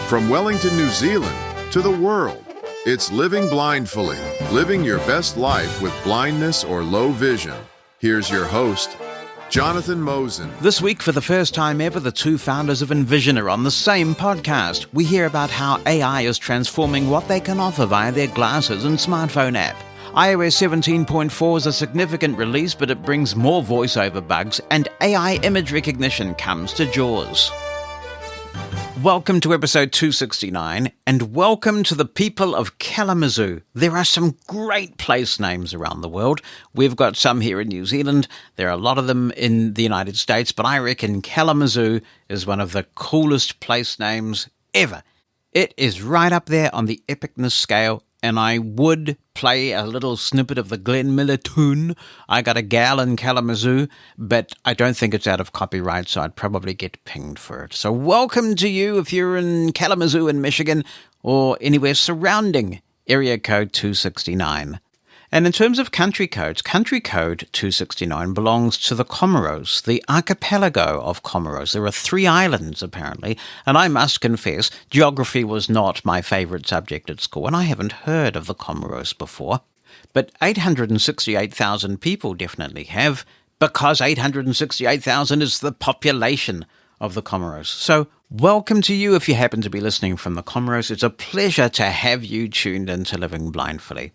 From Wellington, New Zealand to the world, it's Living Blindfully, living your best life with blindness or low vision. Here's your host, Jonathan Mosen. This week, for the first time ever, the two founders of Envision are on the same podcast. We hear about how AI is transforming what they can offer via their glasses and smartphone app. iOS 17.4 is a significant release, but it brings more voiceover bugs, and AI image recognition comes to JAWS. Welcome to episode 269, and welcome to the people of Kalamazoo. There are some great place names around the world. We've got some here in New Zealand. There are a lot of them in the United States, but I reckon Kalamazoo is one of the coolest place names ever. It is right up there on the epicness scale, and I would play a little snippet of the Glenn Miller tune, I Got a Gal in Kalamazoo, but I don't think it's out of copyright, so I'd probably get pinged for it. So welcome to you if you're in Kalamazoo in Michigan or anywhere surrounding area code 269. And in terms of country codes, country code 269 belongs to the Comoros, the archipelago of Comoros. There are 3 islands, apparently, and I must confess, geography was not my favourite subject at school, and I haven't heard of the Comoros before. But 868,000 people definitely have, because 868,000 is the population of the Comoros. So welcome to you if you happen to be listening from the Comoros. It's a pleasure to have you tuned in to Living Blindfully.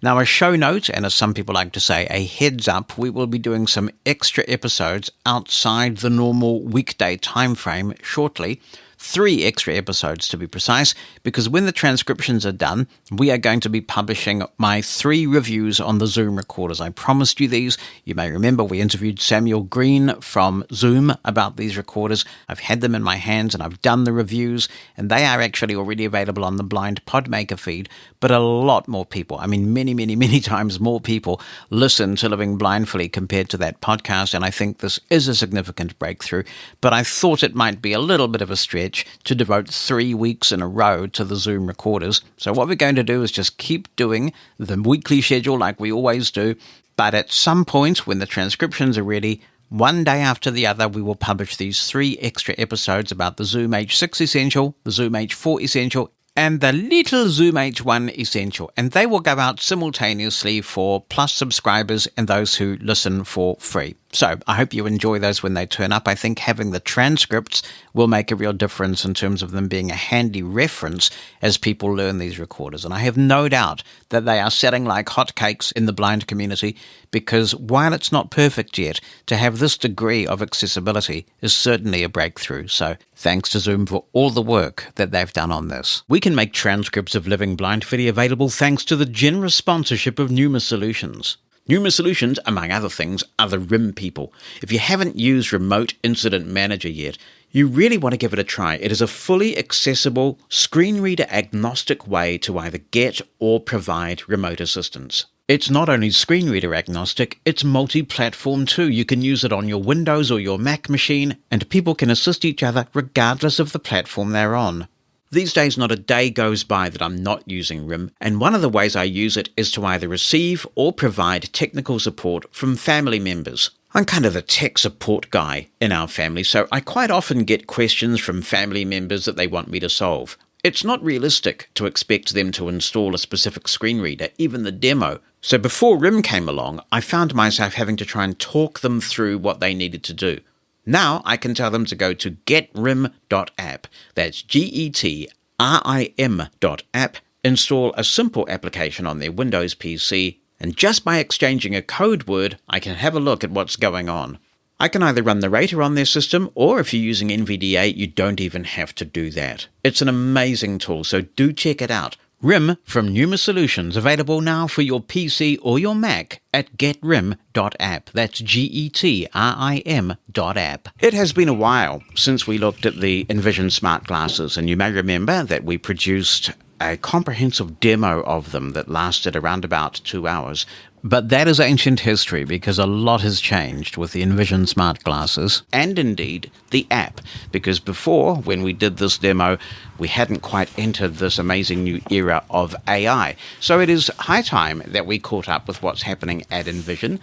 Now, a show note, and as some people like to say, a heads up, we will be doing some extra episodes outside the normal weekday time frame shortly. 3 extra episodes to be precise, because when the transcriptions are done, we are going to be publishing my 3 reviews on the Zoom recorders. I promised you these. You may remember we interviewed Samuel Green from Zoom about these recorders. I've had them in my hands and I've done the reviews, and they are actually already available on the Blind Podmaker feed, but a lot more people, many times more people listen to Living Blindfully compared to that podcast, and I think this is a significant breakthrough, but I thought it might be a little bit of a stretch to devote 3 weeks in a row to the Zoom recorders. So what we're going to do is just keep doing the weekly schedule like we always do, but at some point when the transcriptions are ready, one day after the other, we will publish these 3 extra episodes about the Zoom H6 Essential, the Zoom H4 Essential, and the little Zoom H1 Essential, and they will go out simultaneously for Plus subscribers and those who listen for free. So I hope you enjoy those when they turn up. I think having the transcripts will make a real difference in terms of them being a handy reference as people learn these recorders. And I have no doubt that they are selling like hotcakes in the blind community, because while it's not perfect yet, to have this degree of accessibility is certainly a breakthrough. So thanks to Zoom for all the work that they've done on this. We can make transcripts of Living Blindfully available thanks to the generous sponsorship of Numa Solutions. Numa Solutions, among other things, are the RIM people. If you haven't used Remote Incident Manager yet, you really want to give it a try. It is a fully accessible, screen reader agnostic way to either get or provide remote assistance. It's not only screen reader agnostic, it's multi-platform too. You can use it on your Windows or your Mac machine, and people can assist each other regardless of the platform they're on. These days, not a day goes by that I'm not using RIM, and one of the ways I use it is to either receive or provide technical support from family members. I'm kind of the tech support guy in our family, so I quite often get questions from family members that they want me to solve. It's not realistic to expect them to install a specific screen reader, even the demo. So before RIM came along, I found myself having to try and talk them through what they needed to do. Now I can tell them to go to getrim.app, that's GETRIM.app, install a simple application on their Windows PC, and just by exchanging a code word, I can have a look at what's going on. I can either run the rater on their system, or if you're using NVDA, you don't even have to do that. It's an amazing tool, so do check it out. RIM from Numa Solutions, available now for your PC or your Mac at getrim.app. That's GETRIM.app. It has been a while since we looked at the Envision smart glasses, and you may remember that we produced a comprehensive demo of them that lasted around about 2 hours. But that is ancient history, because a lot has changed with the Envision smart glasses, and indeed the app, because before, when we did this demo, we hadn't quite entered this amazing new era of AI. So it is high time that we caught up with what's happening at Envision.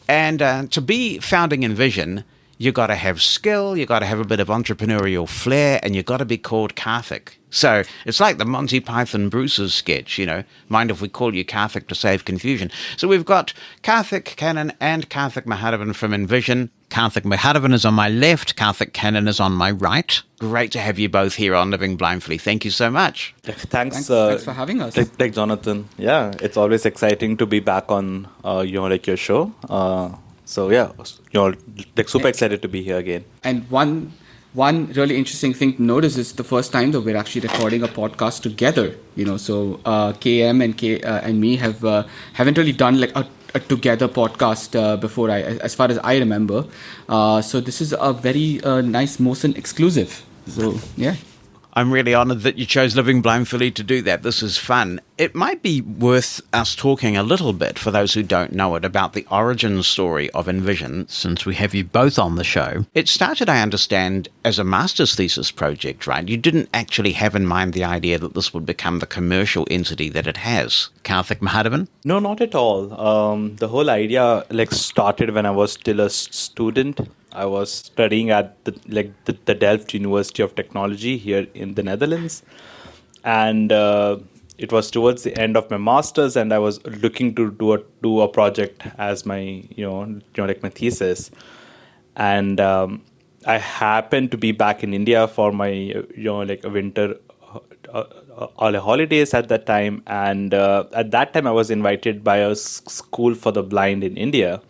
And to be founding Envision, you got to have skill, you got to have a bit of entrepreneurial flair, and you got to be called Karthik. So it's like the Monty Python Bruce's sketch, mind if we call you Karthik to save confusion. So we've got Karthik, Kannan, and Karthik Mahadevan from Envision. Karthik Mahadevan is on my left, Karthik Kannan is on my right. Great to have you both here on Living Blindfully. Thank you so much. Thanks for having us. Thanks, Jonathan. Yeah, it's always exciting to be back on your show. Super excited to be here again. And one really interesting thing to notice is the first time that we're actually recording a podcast together. So KM and me haven't really done like a together podcast before, as far as I remember. So this is a very nice Mosen exclusive. So yeah. I'm really honored that you chose Living Blindfully to do that. This is fun. It might be worth us talking a little bit, for those who don't know it, about the origin story of Envision, since we have you both on the show. It started, I understand, as a master's thesis project, right? You didn't actually have in mind the idea that this would become the commercial entity that it has. Karthik Mahadevan? No, not at all. The whole idea started when I was still a student. I was studying at the Delft University of Technology here in the Netherlands, and it was towards the end of my masters, and I was looking to do a project as my my thesis, and I happened to be back in India for my winter holidays at that time, and at that time I was invited by a school for the blind in India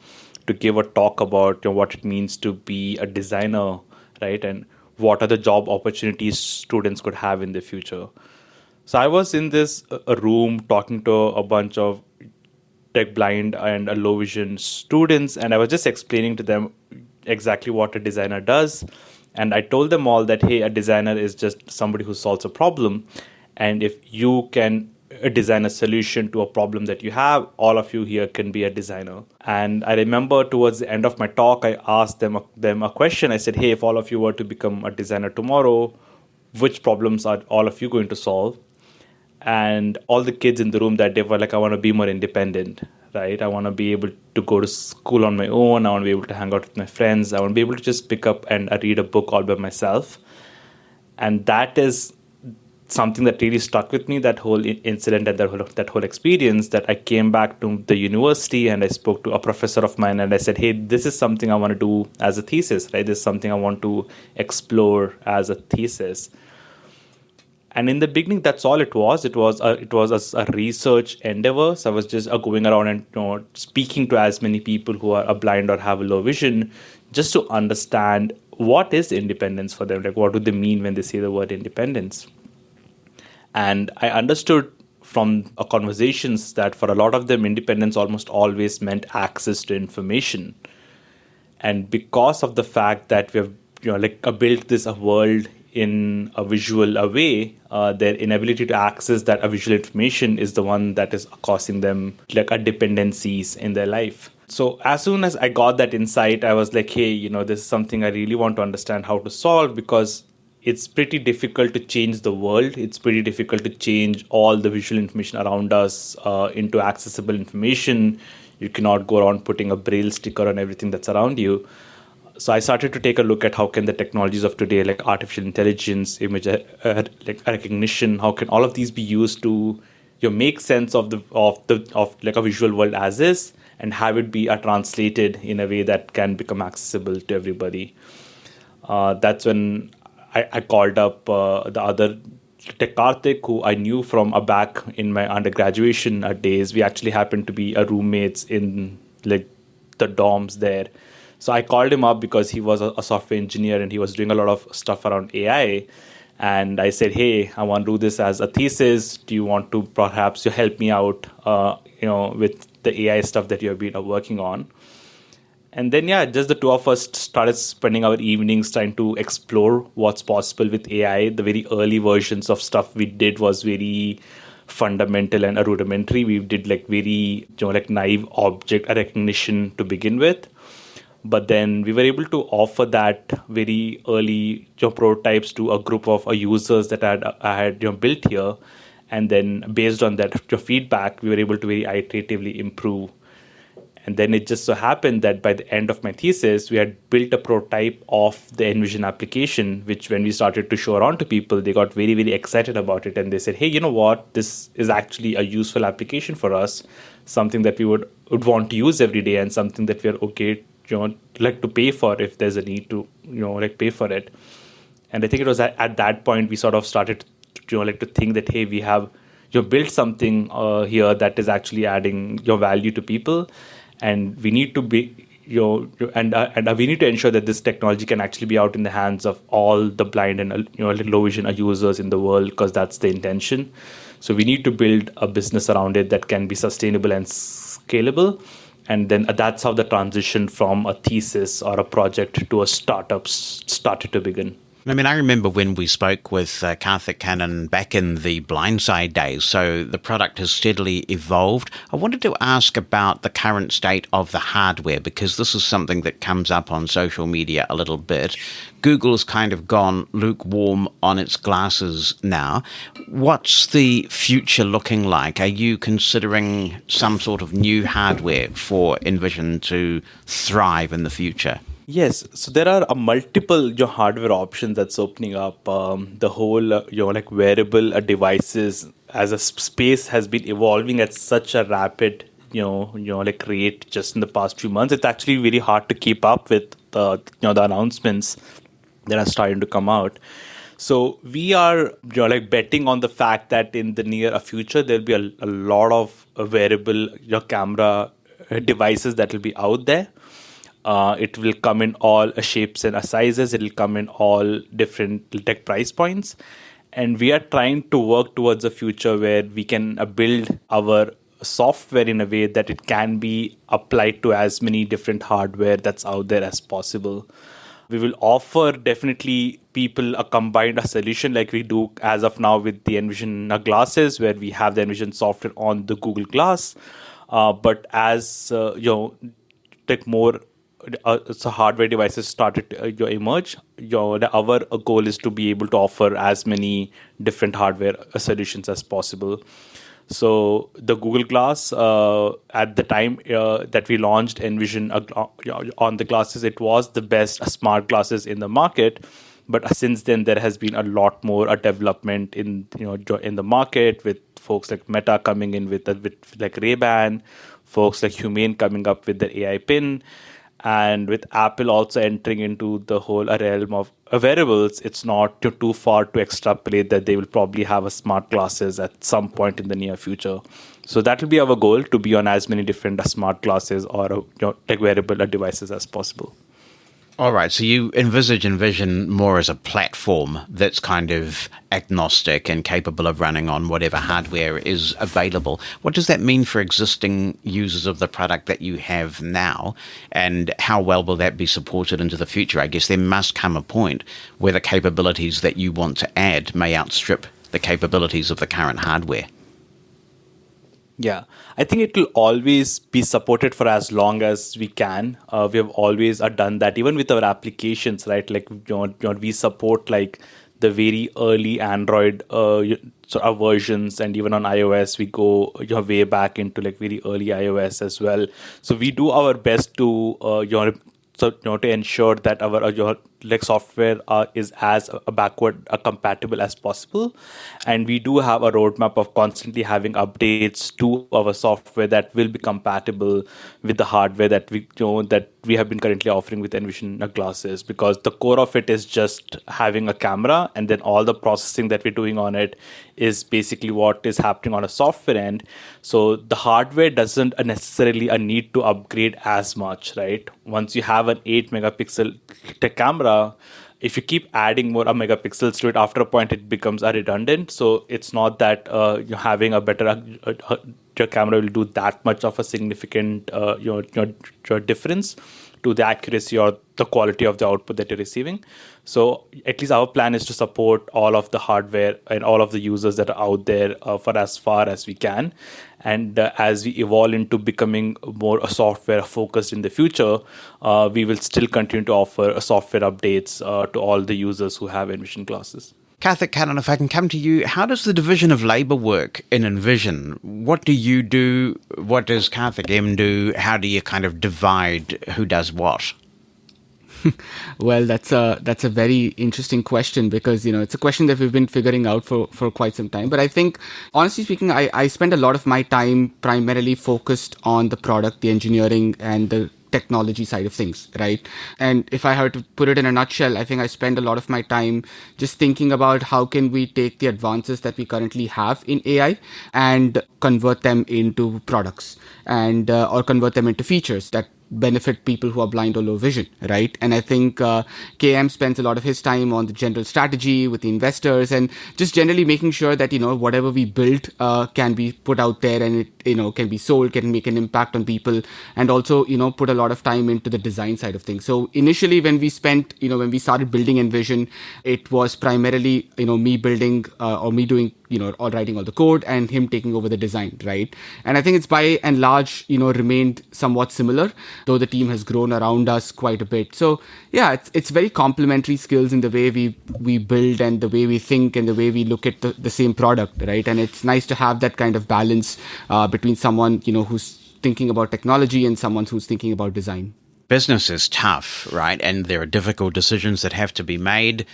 to give a talk about what it means to be a designer, right? And what are the job opportunities students could have in the future. So I was in this room talking to a bunch of tech blind and low vision students, and I was just explaining to them exactly what a designer does. And I told them all that, hey, a designer is just somebody who solves a problem. And if you can design a solution to a problem that you have, all of you here can be a designer. And I remember towards the end of my talk, I asked them a question. I said, hey, if all of you were to become a designer tomorrow, which problems are all of you going to solve? And all the kids in the room that day were like, I want to be more independent, right? I want to be able to go to school on my own. I want to be able to hang out with my friends. I want to be able to just pick up and read a book all by myself. And that is something that really stuck with me, that whole incident and that whole experience, that I came back to the university and I spoke to a professor of mine and I said, hey, this is something I want to do as a thesis, right? This is something I want to explore as a thesis. And in the beginning, that's all it was. It was a research endeavor. So I was just going around and speaking to as many people who are blind or have a low vision, just to understand what is independence for them. Like, what do they mean when they say the word independence? And I understood from our conversations that for a lot of them, independence almost always meant access to information. And because of the fact that we have built this world in a visual way, their inability to access that visual information is the one that is causing them dependencies in their life. So as soon as I got that insight, I was like, hey, this is something I really want to understand how to solve, because it's pretty difficult to change the world. It's pretty difficult to change all the visual information around us into accessible information. You cannot go around putting a braille sticker on everything that's around you. So I started to take a look at how can the technologies of today, like artificial intelligence, image recognition, how can all of these be used to make sense of a visual world as is, and have it be translated in a way that can become accessible to everybody. That's when I called up the other Karthik, who I knew from back in my undergraduation days. We actually happened to be roommates in the dorms there. So I called him up because he was a software engineer and he was doing a lot of stuff around AI. And I said, hey, I want to do this as a thesis. Do you want to perhaps help me out, with the AI stuff that you have been working on? And then, just the two of us started spending our evenings trying to explore what's possible with AI. The very early versions of stuff we did was very fundamental and rudimentary. We did very, naive object recognition to begin with. But then we were able to offer that very early prototypes to a group of users that I had built here. And then based on that feedback, we were able to very iteratively improve. And then it just so happened that by the end of my thesis, we had built a prototype of the Envision application, which when we started to show around to people, they got very, very excited about it. And they said, hey, you know what? This is actually a useful application for us, something that we would want to use every day and something that we're okay, like to pay for if there's a need to, like pay for it. And I think it was at that point we sort of started to think that, hey, we have built something here that is actually adding value to people. And we need to be, and we need to ensure that this technology can actually be out in the hands of all the blind and low vision users in the world, because that's the intention. So we need to build a business around it that can be sustainable and scalable. And then that's how the transition from a thesis or a project to a startup started to begin. I mean, I remember when we spoke with Karthik, Kannan back in the Blindside days, so the product has steadily evolved. I wanted to ask about the current state of the hardware, because this is something that comes up on social media a little bit. Google's kind of gone lukewarm on its glasses now. What's the future looking like? Are you considering some sort of new hardware for Envision to thrive in the future? Yes, so there are multiple hardware options that's opening up. The whole like wearable devices as a space has been evolving at such a rapid like rate just in the past few months. It's actually very hard to keep up with the announcements that are starting to come out. So we are like betting on the fact that in the near future there'll be a lot of wearable camera devices that will be out there. It will come in all shapes and sizes. It will come in all different tech price points. And we are trying to work towards a future where we can build our software in a way that it can be applied to as many different hardware that's out there as possible. We will offer definitely people a combined solution like we do as of now with the Envision glasses, where we have the Envision software on the Google Glass. But as like more so hardware devices started to emerge, our goal is to be able to offer as many different hardware solutions as possible. So the Google Glass, at the time that we launched Envision on the glasses, it was the best smart glasses in the market. But since then, there has been a lot more development in in the market, with folks like Meta coming in with like Ray-Ban, folks like Humane coming up with the AI pin. And with Apple also entering into the whole realm of wearables, it's not too far to extrapolate that they will probably have a smart glasses at some point in the near future. So that will be our goal, to be on as many different smart glasses or like wearable devices as possible. All right, so you envisage Envision more as a platform that's kind of agnostic and capable of running on whatever hardware is available. What does that mean for existing users of the product that you have now, and how well will that be supported into the future? I guess there must come a point where the capabilities that you want to add may outstrip the capabilities of the current hardware. Yeah, I think it will always be supported for as long as we can. We have always done that, even with our applications, right? Like we support like the very early Android versions, and even on iOS we go way back into like very early iOS as well. So we do our best to to ensure that our like software is as backward compatible as possible. And we do have a roadmap of constantly having updates to our software that will be compatible with the hardware that we have been currently offering with Envision glasses, because the core of it is just having a camera, and then all the processing that we're doing on it is basically what is happening on a software end. So the hardware doesn't necessarily need to upgrade as much, right? Once you have an 8 megapixel camera, if you keep adding more megapixels to it, after a point it becomes redundant. So it's not that you're having a better your camera will do that much of a significant your difference to the accuracy or the quality of the output that you're receiving. So at least our plan is to support all of the hardware and all of the users that are out there for as far as we can. And as we evolve into becoming more software focused in the future, we will still continue to offer software updates to all the users who have Envision glasses. Karthik, Kannan, if I can come to you, how does the division of labour work in Envision? What do you do? What does Karthik M do? How do you kind of divide who does what? Well, that's a very interesting question because, it's a question that we've been figuring out for quite some time. But I think, honestly speaking, I spend a lot of my time primarily focused on the product, the engineering, and the technology side of things, right? And if I had to put it in a nutshell, I think I spend a lot of my time just thinking about how can we take the advances that we currently have in AI and convert them into products and or convert them into features that benefit people who are blind or low vision, right? And I think KM spends a lot of his time on the general strategy with the investors and just generally making sure that, whatever we build can be put out there and it, can be sold, can make an impact on people, and also, put a lot of time into the design side of things. So initially when we started building Envision, it was primarily, me building or me doing, all writing all the code and him taking over the design, right? And I think it's by and large, remained somewhat similar, though the team has grown around us quite a bit. So yeah, it's very complementary skills in the way we build and the way we think and the way we look at the same product, right? And it's nice to have that kind of balance between someone, who's thinking about technology and someone who's thinking about design. Business is tough, right? And there are difficult decisions that have to be made.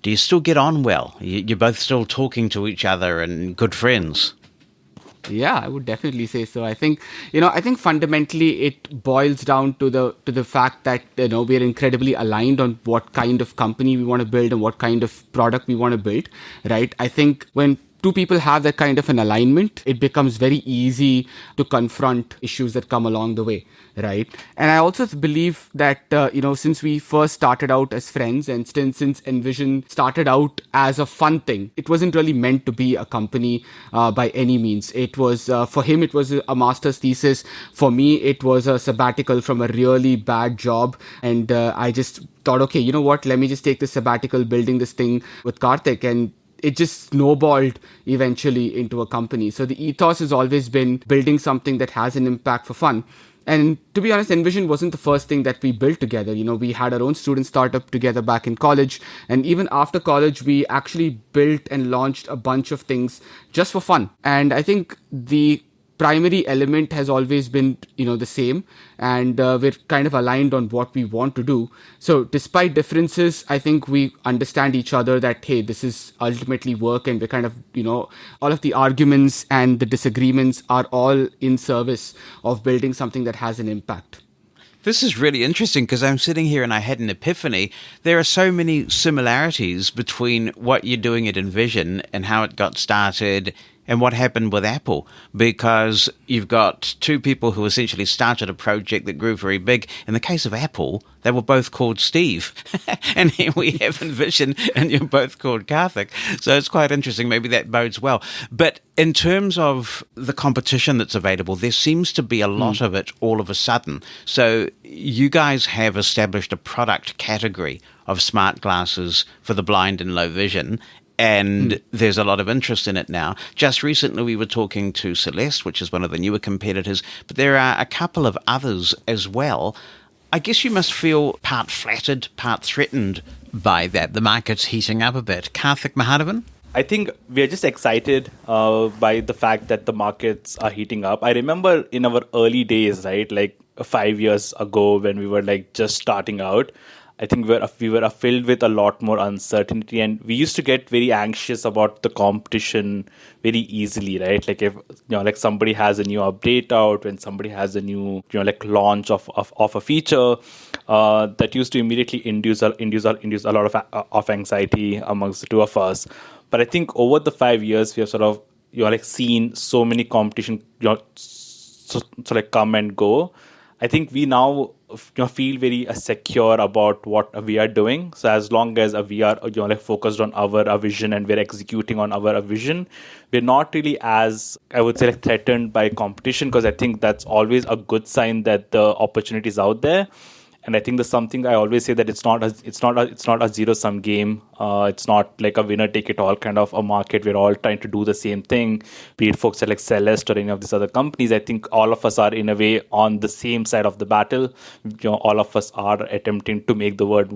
Do you still get on well? You're both still talking to each other and good friends? Yeah, I would definitely say so. I think fundamentally it boils down to the fact that we're incredibly aligned on what kind of company we want to build and what kind of product we want to build, right? I think when two people have that kind of an alignment, it becomes very easy to confront issues that come along the way, right? And I also believe that, since we first started out as friends and since Envision started out as a fun thing, it wasn't really meant to be a company by any means. It was, for him, it was a master's thesis. For me, it was a sabbatical from a really bad job. And I just thought, okay, you know what, let me just take this sabbatical building this thing with Karthik, and it just snowballed eventually into a company. So the ethos has always been building something that has an impact for fun. And to be honest, Envision wasn't the first thing that we built together. We had our own student startup together back in college. And even after college, we actually built and launched a bunch of things just for fun. And I think the primary element has always been, the same, and we're kind of aligned on what we want to do. So despite differences, I think we understand each other that, hey, this is ultimately work, and we're kind of, all of the arguments and the disagreements are all in service of building something that has an impact. This is really interesting because I'm sitting here and I had an epiphany. There are so many similarities between what you're doing at Envision and how it got started and what happened with Apple, because you've got two people who essentially started a project that grew very big. In the case of Apple, they were both called Steve. And here we have Envision, and you're both called Karthik. So it's quite interesting. Maybe that bodes well. But in terms of the competition that's available, there seems to be a lot of it all of a sudden. So you guys have established a product category of smart glasses for the blind and low vision. And there's a lot of interest in it now. Just recently, we were talking to Celeste, which is one of the newer competitors, but there are a couple of others as well. I guess you must feel part flattered, part threatened by that. The market's heating up a bit. Karthik, Mahadevan? I think we're just excited by the fact that the markets are heating up. I remember in our early days, right, like 5 years ago when we were like just starting out, I think we were filled with a lot more uncertainty, and we used to get very anxious about the competition very easily, right? Like if like somebody has a new update out, when somebody has a new like launch of a feature, that used to immediately induce a lot of anxiety amongst the two of us. But I think over the 5 years, we have sort of like seen so many competition so like come and go. I think we now feel very secure about what we are doing. So as long as we are like focused on our vision and we're executing on our vision, we're not really as, I would say, like threatened by competition, because I think that's always a good sign that the opportunity is out there. And I think there's something I always say, that it's not a zero sum game. It's not like a winner take it all kind of a market. We're all trying to do the same thing. Be it folks like Celeste or any of these other companies. I think all of us are in a way on the same side of the battle. All of us are attempting to make the world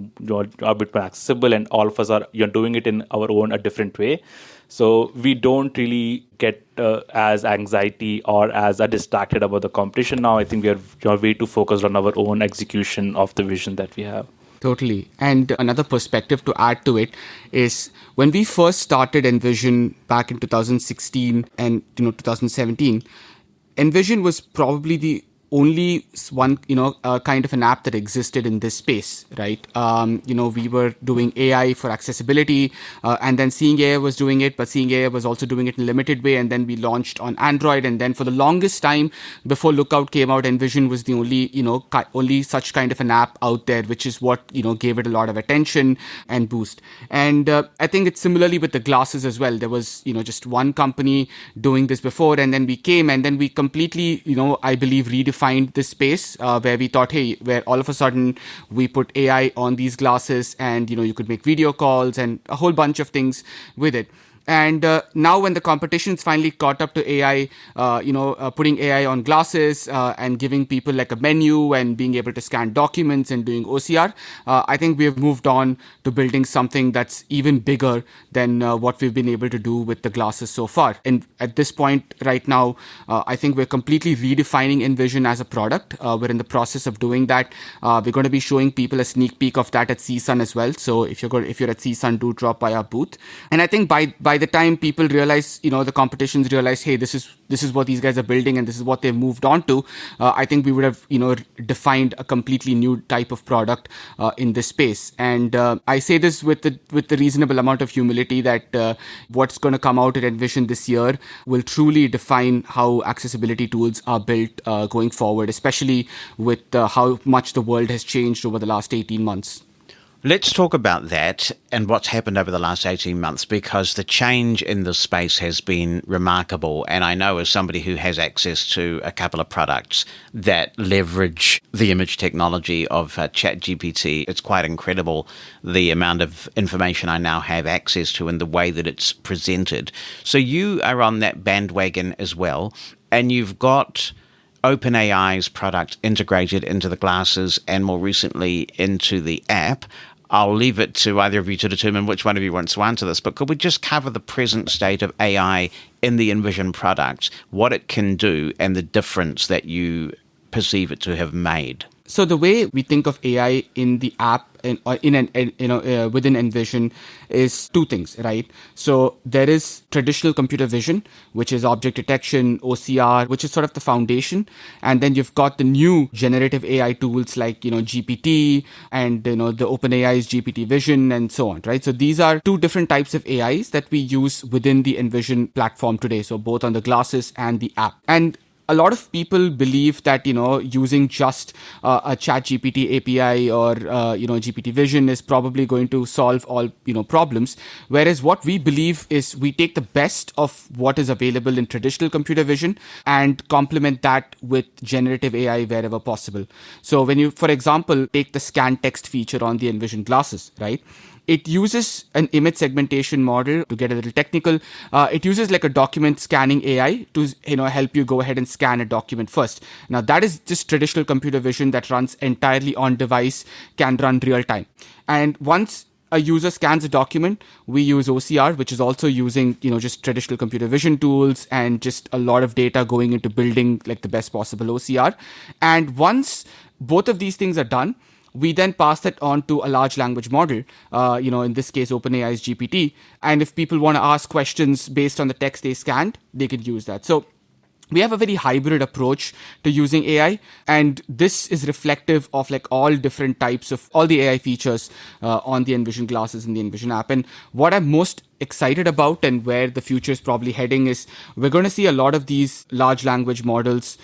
a bit more accessible, and all of us are doing it in our own a different way. So we don't really get as anxiety or as distracted about the competition now. I think we are way too focused on our own execution of the vision that we have. Totally. And another perspective to add to it is when we first started Envision back in 2016 and 2017, Envision was probably the only one, kind of an app that existed in this space, right? We were doing AI for accessibility, and then Seeing AI was doing it, but Seeing AI was also doing it in a limited way. And then we launched on Android. And then for the longest time, before Lookout came out, Envision was the only such kind of an app out there, which is what, gave it a lot of attention and boost. And I think it's similarly with the glasses as well. There was, just one company doing this before, and then we came, and then we completely, I believe, redefined this space where we thought, hey, where all of a sudden we put AI on these glasses, and you could make video calls and a whole bunch of things with it. And now when the competition's finally caught up to AI, putting AI on glasses and giving people like a menu and being able to scan documents and doing OCR, I think we have moved on to building something that's even bigger than what we've been able to do with the glasses so far. And at this point right now, I think we're completely redefining Envision as a product. We're in the process of doing that. We're going to be showing people a sneak peek of that at CSUN as well. So if you're at CSUN, do drop by our booth. And I think by the time people realize, the competitions realize, hey, this is what these guys are building and this is what they've moved on to, I think we would have, defined a completely new type of product in this space. And I say this with the reasonable amount of humility that what's going to come out at Envision this year will truly define how accessibility tools are built going forward, especially with how much the world has changed over the last 18 months. Let's talk about that and what's happened over the last 18 months, because the change in the space has been remarkable. And I know, as somebody who has access to a couple of products that leverage the image technology of ChatGPT, it's quite incredible the amount of information I now have access to and the way that it's presented. So you are on that bandwagon as well, and you've got OpenAI's product integrated into the glasses and more recently into the app. I'll leave it to either of you to determine which one of you wants to answer this, but could we just cover the present state of AI in the Envision product, what it can do, and the difference that you perceive it to have made? So the way we think of AI in the app within Envision is two things, right? So there is traditional computer vision, which is object detection, OCR, which is sort of the foundation. And then you've got the new generative AI tools like, GPT and, the OpenAI's GPT Vision and so on, right? So these are two different types of AIs that we use within the Envision platform today. So both on the glasses and the app. And a lot of people believe that, using just a ChatGPT API or, GPT Vision is probably going to solve all, problems. Whereas what we believe is we take the best of what is available in traditional computer vision and complement that with generative AI wherever possible. So when you, for example, take the scan text feature on the Envision glasses, right? It uses an image segmentation model. To get a little technical, it uses like a document scanning AI to help you go ahead and scan a document first. Now that is just traditional computer vision that runs entirely on device, can run real time. And once a user scans a document, we use OCR, which is also using just traditional computer vision tools and just a lot of data going into building like the best possible OCR. And once both of these things are done, we then pass that on to a large language model, in this case, OpenAI's GPT. And if people want to ask questions based on the text they scanned, they could use that. So we have a very hybrid approach to using AI, and this is reflective of like all different types of all the AI features on the Envision glasses and the Envision app. And what I'm most excited about and where the future is probably heading is we're going to see a lot of these large language models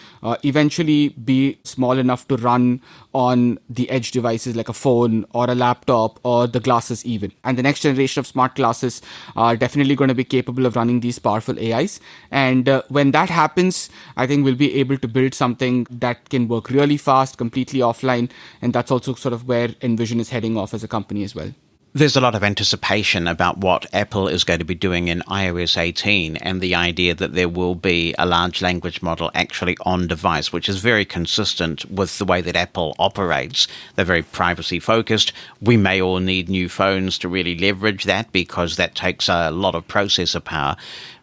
eventually be small enough to run on the edge devices like a phone or a laptop or the glasses even. And the next generation of smart glasses are definitely going to be capable of running these powerful AIs. And when that happens, I think we'll be able to build something that can work really fast, completely offline. And that's also sort of where Envision is heading off as a company as well. There's a lot of anticipation about what Apple is going to be doing in iOS 18 and the idea that there will be a large language model actually on device, which is very consistent with the way that Apple operates. They're very privacy focused. We may all need new phones to really leverage that because that takes a lot of processor power.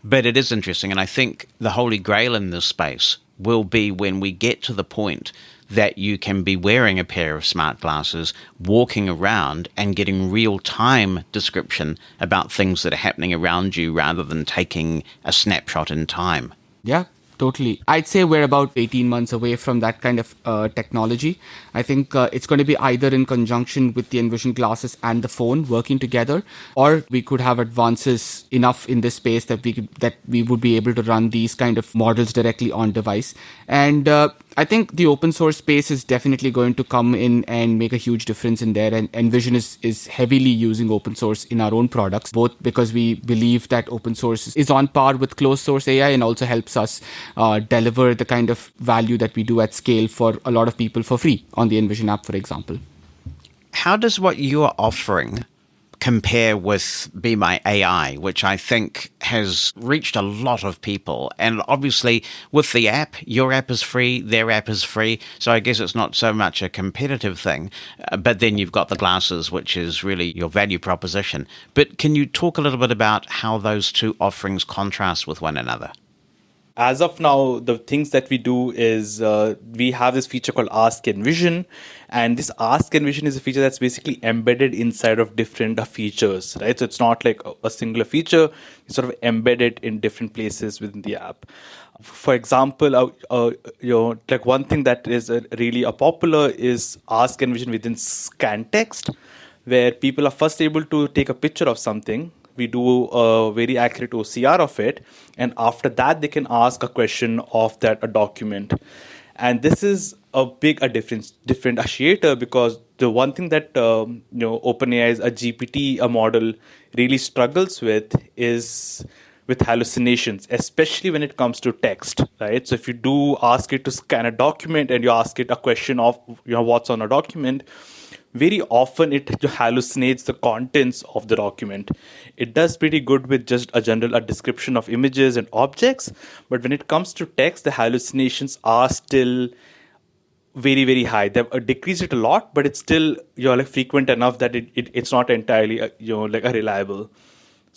But it is interesting, and I think the holy grail in this space will be when we get to the point that you can be wearing a pair of smart glasses, walking around and getting real-time description about things that are happening around you rather than taking a snapshot in time. Yeah, totally. I'd say we're about 18 months away from that kind of technology. I think it's going to be either in conjunction with the Envision glasses and the phone working together, or we could have advances enough in this space that we would be able to run these kind of models directly on device. And I think the open source space is definitely going to come in and make a huge difference in there. And Envision is heavily using open source in our own products, both because we believe that open source is on par with closed source AI and also helps us deliver the kind of value that we do at scale for a lot of people for free on the Envision app, for example. How does what you're offering compare with Be My AI, which I think has reached a lot of people? And obviously with the app, your app is free, their app is free. So I guess it's not so much a competitive thing, but then you've got the glasses, which is really your value proposition. But can you talk a little bit about how those two offerings contrast with one another? As of now, the things that we do is we have this feature called Ask Envision. And this Ask Envision is a feature that's basically embedded inside of different features, right? So it's not like a singular feature. You sort of embed it in different places within the app. For example, like one thing that is really popular is Ask Envision within Scan Text, where people are first able to take a picture of something. We do a very accurate OCR of it. And after that, they can ask a question of a document. And this is a differentiator because the one thing that OpenAI's a GPT model really struggles with is with hallucinations, especially when it comes to text, right? So if you do ask it to scan a document and you ask it a question of what's on a document, very often it hallucinates the contents of the document. It does pretty good with just a description of images and objects, but when it comes to text, the hallucinations are still very, very high. They've decreased it a lot, but it's still frequent enough that it's not entirely reliable.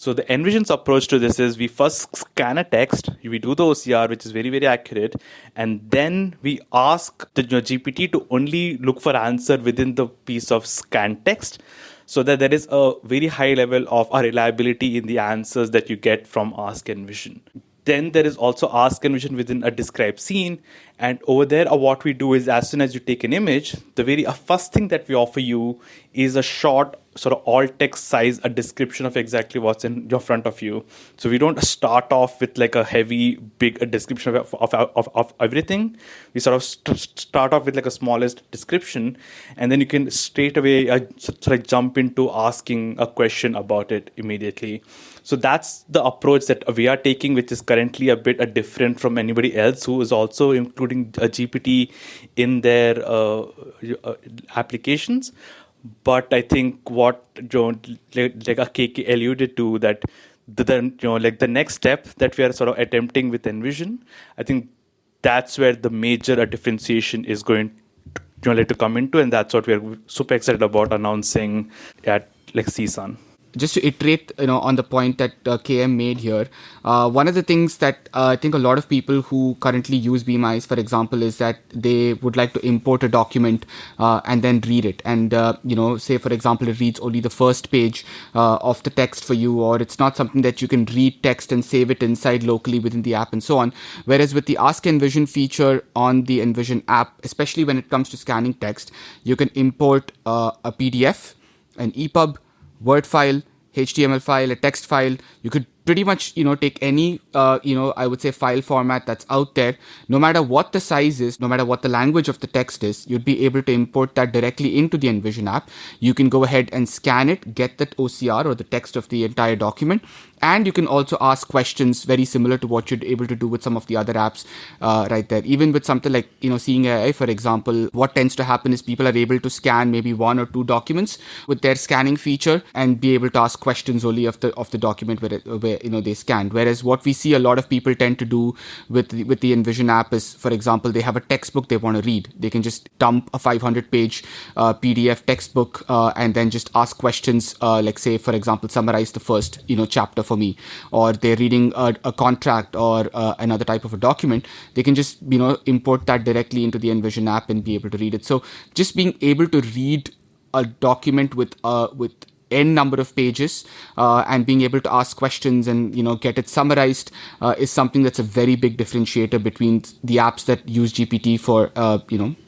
So the Envision's approach to this is we first scan a text, we do the OCR, which is very, very accurate, and then we ask the GPT to only look for answer within the piece of scanned text, so that there is a very high level of reliability in the answers that you get from Ask Envision. Then there is also Ask Envision within a described scene. And over there, what we do is as soon as you take an image, the very first thing that we offer you is a short, sort of all text size, a description of exactly what's in your front of you. So we don't start off with like a heavy, big description of everything. We sort of start off with like a smallest description. And then you can straight away jump into asking a question about it immediately. So that's the approach that we are taking, which is currently a bit different from anybody else who is also including a GPT in their applications. But I think what KK alluded to, that the next step that we are sort of attempting with Envision, I think that's where the major differentiation is going to come into, and that's what we're super excited about announcing at CSUN. Just to iterate, on the point that KM made here, one of the things that I think a lot of people who currently use Be My Eyes, for example, is that they would like to import a document and then read it. And, say, for example, it reads only the first page of the text for you, or it's not something that you can read text and save it inside locally within the app and so on. Whereas with the Ask Envision feature on the Envision app, especially when it comes to scanning text, you can import a PDF, an EPUB, Word file, HTML file, a text file. You could pretty much, take any, I would say file format that's out there. No matter what the size is, no matter what the language of the text is, you'd be able to import that directly into the Envision app. You can go ahead and scan it, get that OCR or the text of the entire document. And you can also ask questions very similar to what you're able to do with some of the other apps right there. Even with something like, Seeing AI, for example, what tends to happen is people are able to scan maybe one or two documents with their scanning feature and be able to ask questions only of the document where they scanned. Whereas what we see a lot of people tend to do with the Envision app is, for example, they have a textbook they want to read. They can just dump a 500-page PDF textbook and then just ask questions, like say, for example, summarize the first chapter for me, or they're reading a contract or another type of a document. They can just import that directly into the Envision app and be able to read it. So just being able to read a document with n number of pages and being able to ask questions and get it summarized is something that's a very big differentiator between the apps that use GPT for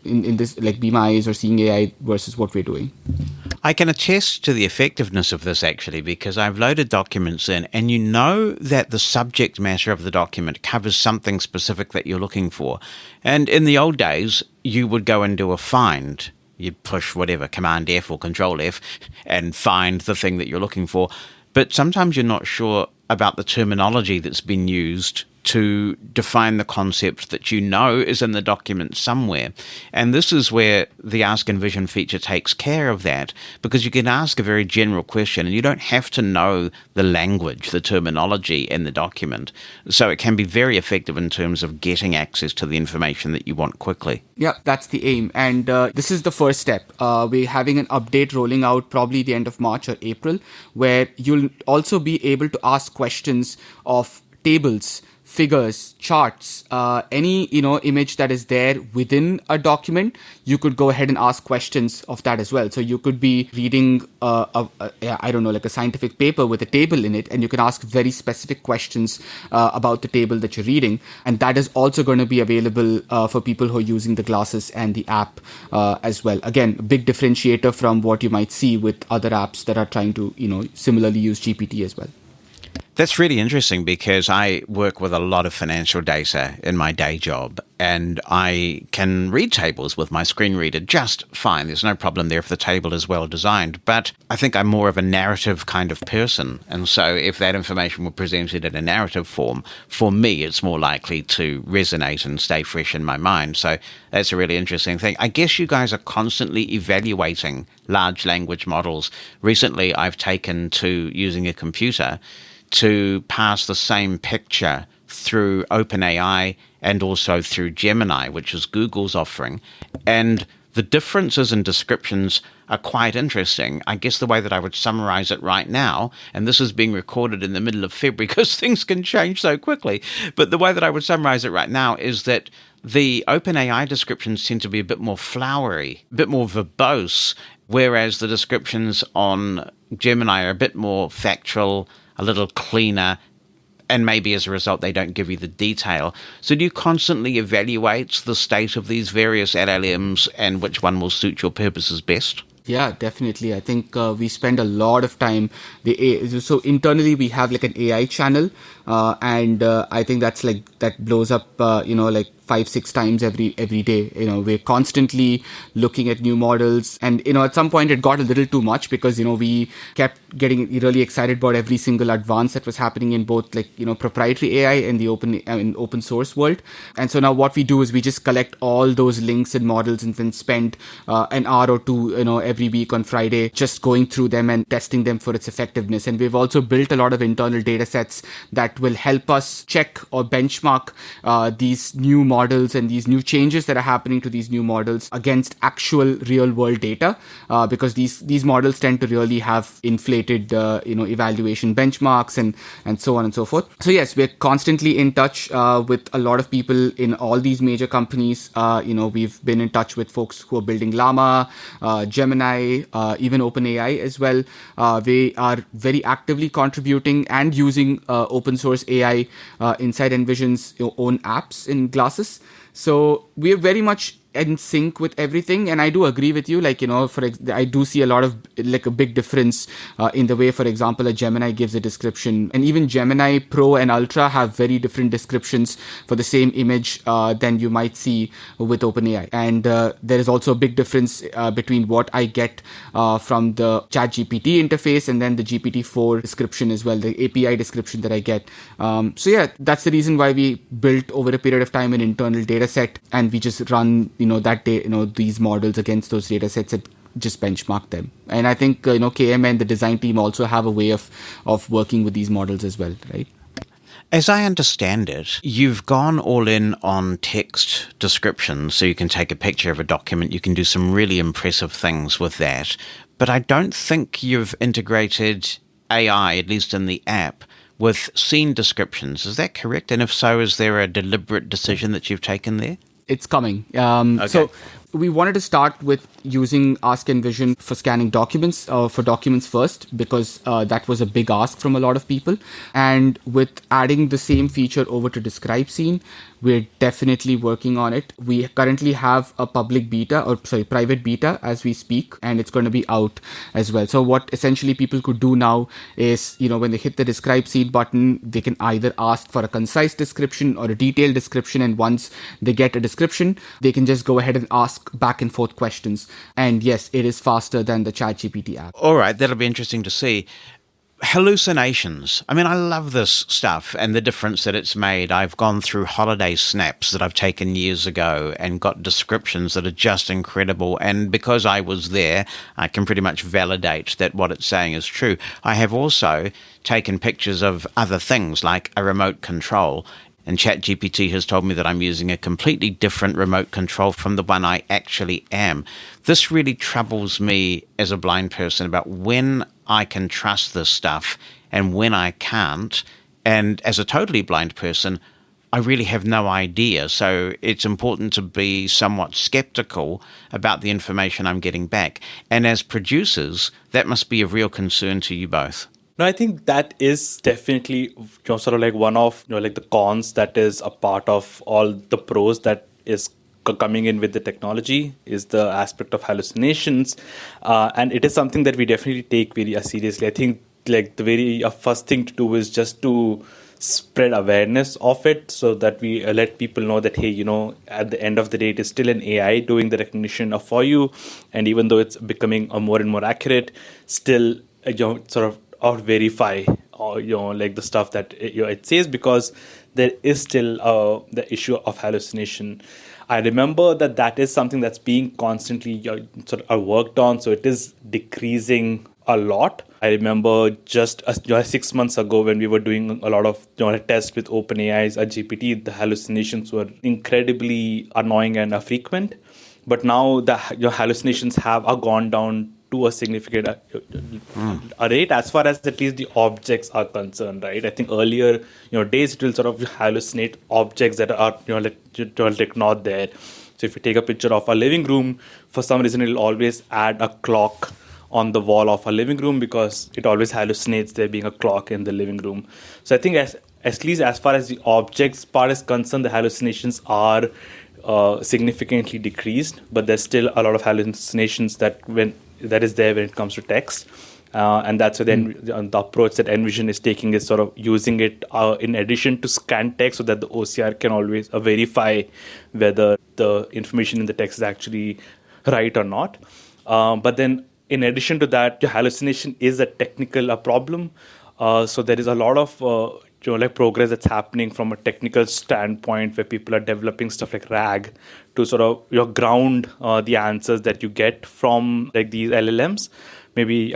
in this like Be My Eyes or Seeing AI versus what we're doing. I can attest to the effectiveness of this actually, because I've loaded documents in and you know that the subject matter of the document covers something specific that you're looking for. And in the old days, you would go and do a find. You'd push whatever, Command F or Control F, and find the thing that you're looking for. But sometimes you're not sure about the terminology that's been used to define the concept that is in the document somewhere. And this is where the Ask Envision feature takes care of that, because you can ask a very general question and you don't have to know the language, the terminology in the document. So it can be very effective in terms of getting access to the information that you want quickly. Yeah, that's the aim. And this is the first step. We're having an update rolling out probably the end of March or April, where you'll also be able to ask questions of tables, figures, charts, any image that is there within a document. You could go ahead and ask questions of that as well. So you could be reading like a scientific paper with a table in it, and you can ask very specific questions about the table that you're reading, and that is also going to be available for people who are using the glasses and the app as well. Again, a big differentiator from what you might see with other apps that are trying to similarly use GPT as well. That's really interesting, because I work with a lot of financial data in my day job, and I can read tables with my screen reader just fine. There's no problem there if the table is well designed. But I think I'm more of a narrative kind of person. And so if that information were presented in a narrative form, for me, it's more likely to resonate and stay fresh in my mind. So that's a really interesting thing. I guess you guys are constantly evaluating large language models. Recently, I've taken to using a computer to pass the same picture through OpenAI and also through Gemini, which is Google's offering. And the differences in descriptions are quite interesting. I guess the way that I would summarize it right now, and this is being recorded in the middle of February because things can change so quickly, but the way that I would summarize it right now is that the OpenAI descriptions tend to be a bit more flowery, a bit more verbose, whereas the descriptions on Gemini are a bit more factual, a little cleaner, and maybe as a result they don't give you the detail. So do you constantly evaluate the state of these various LLMs and which one will suit your purposes best? Yeah, definitely. I think we spend a lot of time. So internally we have like an AI channel, and I think that's like that blows up, like 5-6 times every day. We're constantly looking at new models, and at some point it got a little too much because we kept getting really excited about every single advance that was happening in both proprietary AI and the open source world. And so now what we do is we just collect all those links and models and then spend an hour or two every week on Friday just going through them and testing them for its effectiveness. And we've also built a lot of internal data sets that will help us check or benchmark these new models and these new changes that are happening to these new models against actual real world data, because these models tend to really have inflated evaluation benchmarks and so on and so forth. So yes, we're constantly in touch with a lot of people in all these major companies. We've been in touch with folks who are building Llama, Gemini, even OpenAI as well. They are very actively contributing and using open source AI inside Envision's own apps in glasses. So we are very much in sync with everything, and I do agree with you. Like, I do see a lot of like a big difference in the way, for example, a Gemini gives a description, and even Gemini Pro and Ultra have very different descriptions for the same image than you might see with OpenAI. And there is also a big difference between what I get from the ChatGPT interface and then the GPT-4 description as well, the API description that I get. So yeah, that's the reason why we built over a period of time an internal data set, and we just run these models against those data sets and just benchmark them. And I think KM and the design team also have a way of working with these models as well, right? As I understand it, you've gone all in on text descriptions, so you can take a picture of a document, you can do some really impressive things with that. But I don't think you've integrated AI, at least in the app, with scene descriptions. Is that correct? And if so, is there a deliberate decision that you've taken there? It's coming. Okay. So we wanted to start with using Ask Envision for scanning documents, for documents first, because that was a big ask from a lot of people. And with adding the same feature over to Describe Scene, we're definitely working on it. We currently have a private beta as we speak, and it's going to be out as well. So what essentially people could do now is, when they hit the Describe Scene button, they can either ask for a concise description or a detailed description. And once they get a description, they can just go ahead and ask back and forth questions. And yes, it is faster than the ChatGPT app. All right, that'll be interesting to see. Hallucinations. I mean, I love this stuff and the difference that it's made. I've gone through holiday snaps that I've taken years ago and got descriptions that are just incredible. And because I was there, I can pretty much validate that what it's saying is true. I have also taken pictures of other things like a remote control, and ChatGPT has told me that I'm using a completely different remote control from the one I actually am. This really troubles me as a blind person about when I can trust this stuff and when I can't. And as a totally blind person, I really have no idea. So it's important to be somewhat skeptical about the information I'm getting back. And as producers, that must be of real concern to you both. No, I think that is definitely sort of like one of like the cons that is a part of all the pros that is coming in with the technology is the aspect of hallucinations, and it is something that we definitely take very seriously. I think like the very first thing to do is just to spread awareness of it, so that we let people know that, hey, at the end of the day, it is still an AI doing the recognition for you, and even though it's becoming more and more accurate, still sort of out verify or like the stuff that it says, because there is still the issue of hallucination. I remember that is something that's being constantly sort of worked on, so it is decreasing a lot. I remember just 6 months ago when we were doing a lot of tests with OpenAI's GPT, the hallucinations were incredibly annoying and frequent. But now the hallucinations are gone down to a significant rate as far as at least the objects are concerned, right? I think earlier, days it will sort of hallucinate objects that are, like not there. So if you take a picture of a living room, for some reason it'll always add a clock on the wall of a living room because it always hallucinates there being a clock in the living room. So I think at least as far as the objects part is concerned, the hallucinations are significantly decreased, but there's still a lot of hallucinations that is there when it comes to text, and that's why then the approach that Envision is taking is sort of using it in addition to scan text, so that the OCR can always verify whether the information in the text is actually right or not. But then in addition to that, the hallucination is a technical problem. So there is a lot of like progress that's happening from a technical standpoint, where people are developing stuff like RAG to sort of ground the answers that you get from like these LLMs. Maybe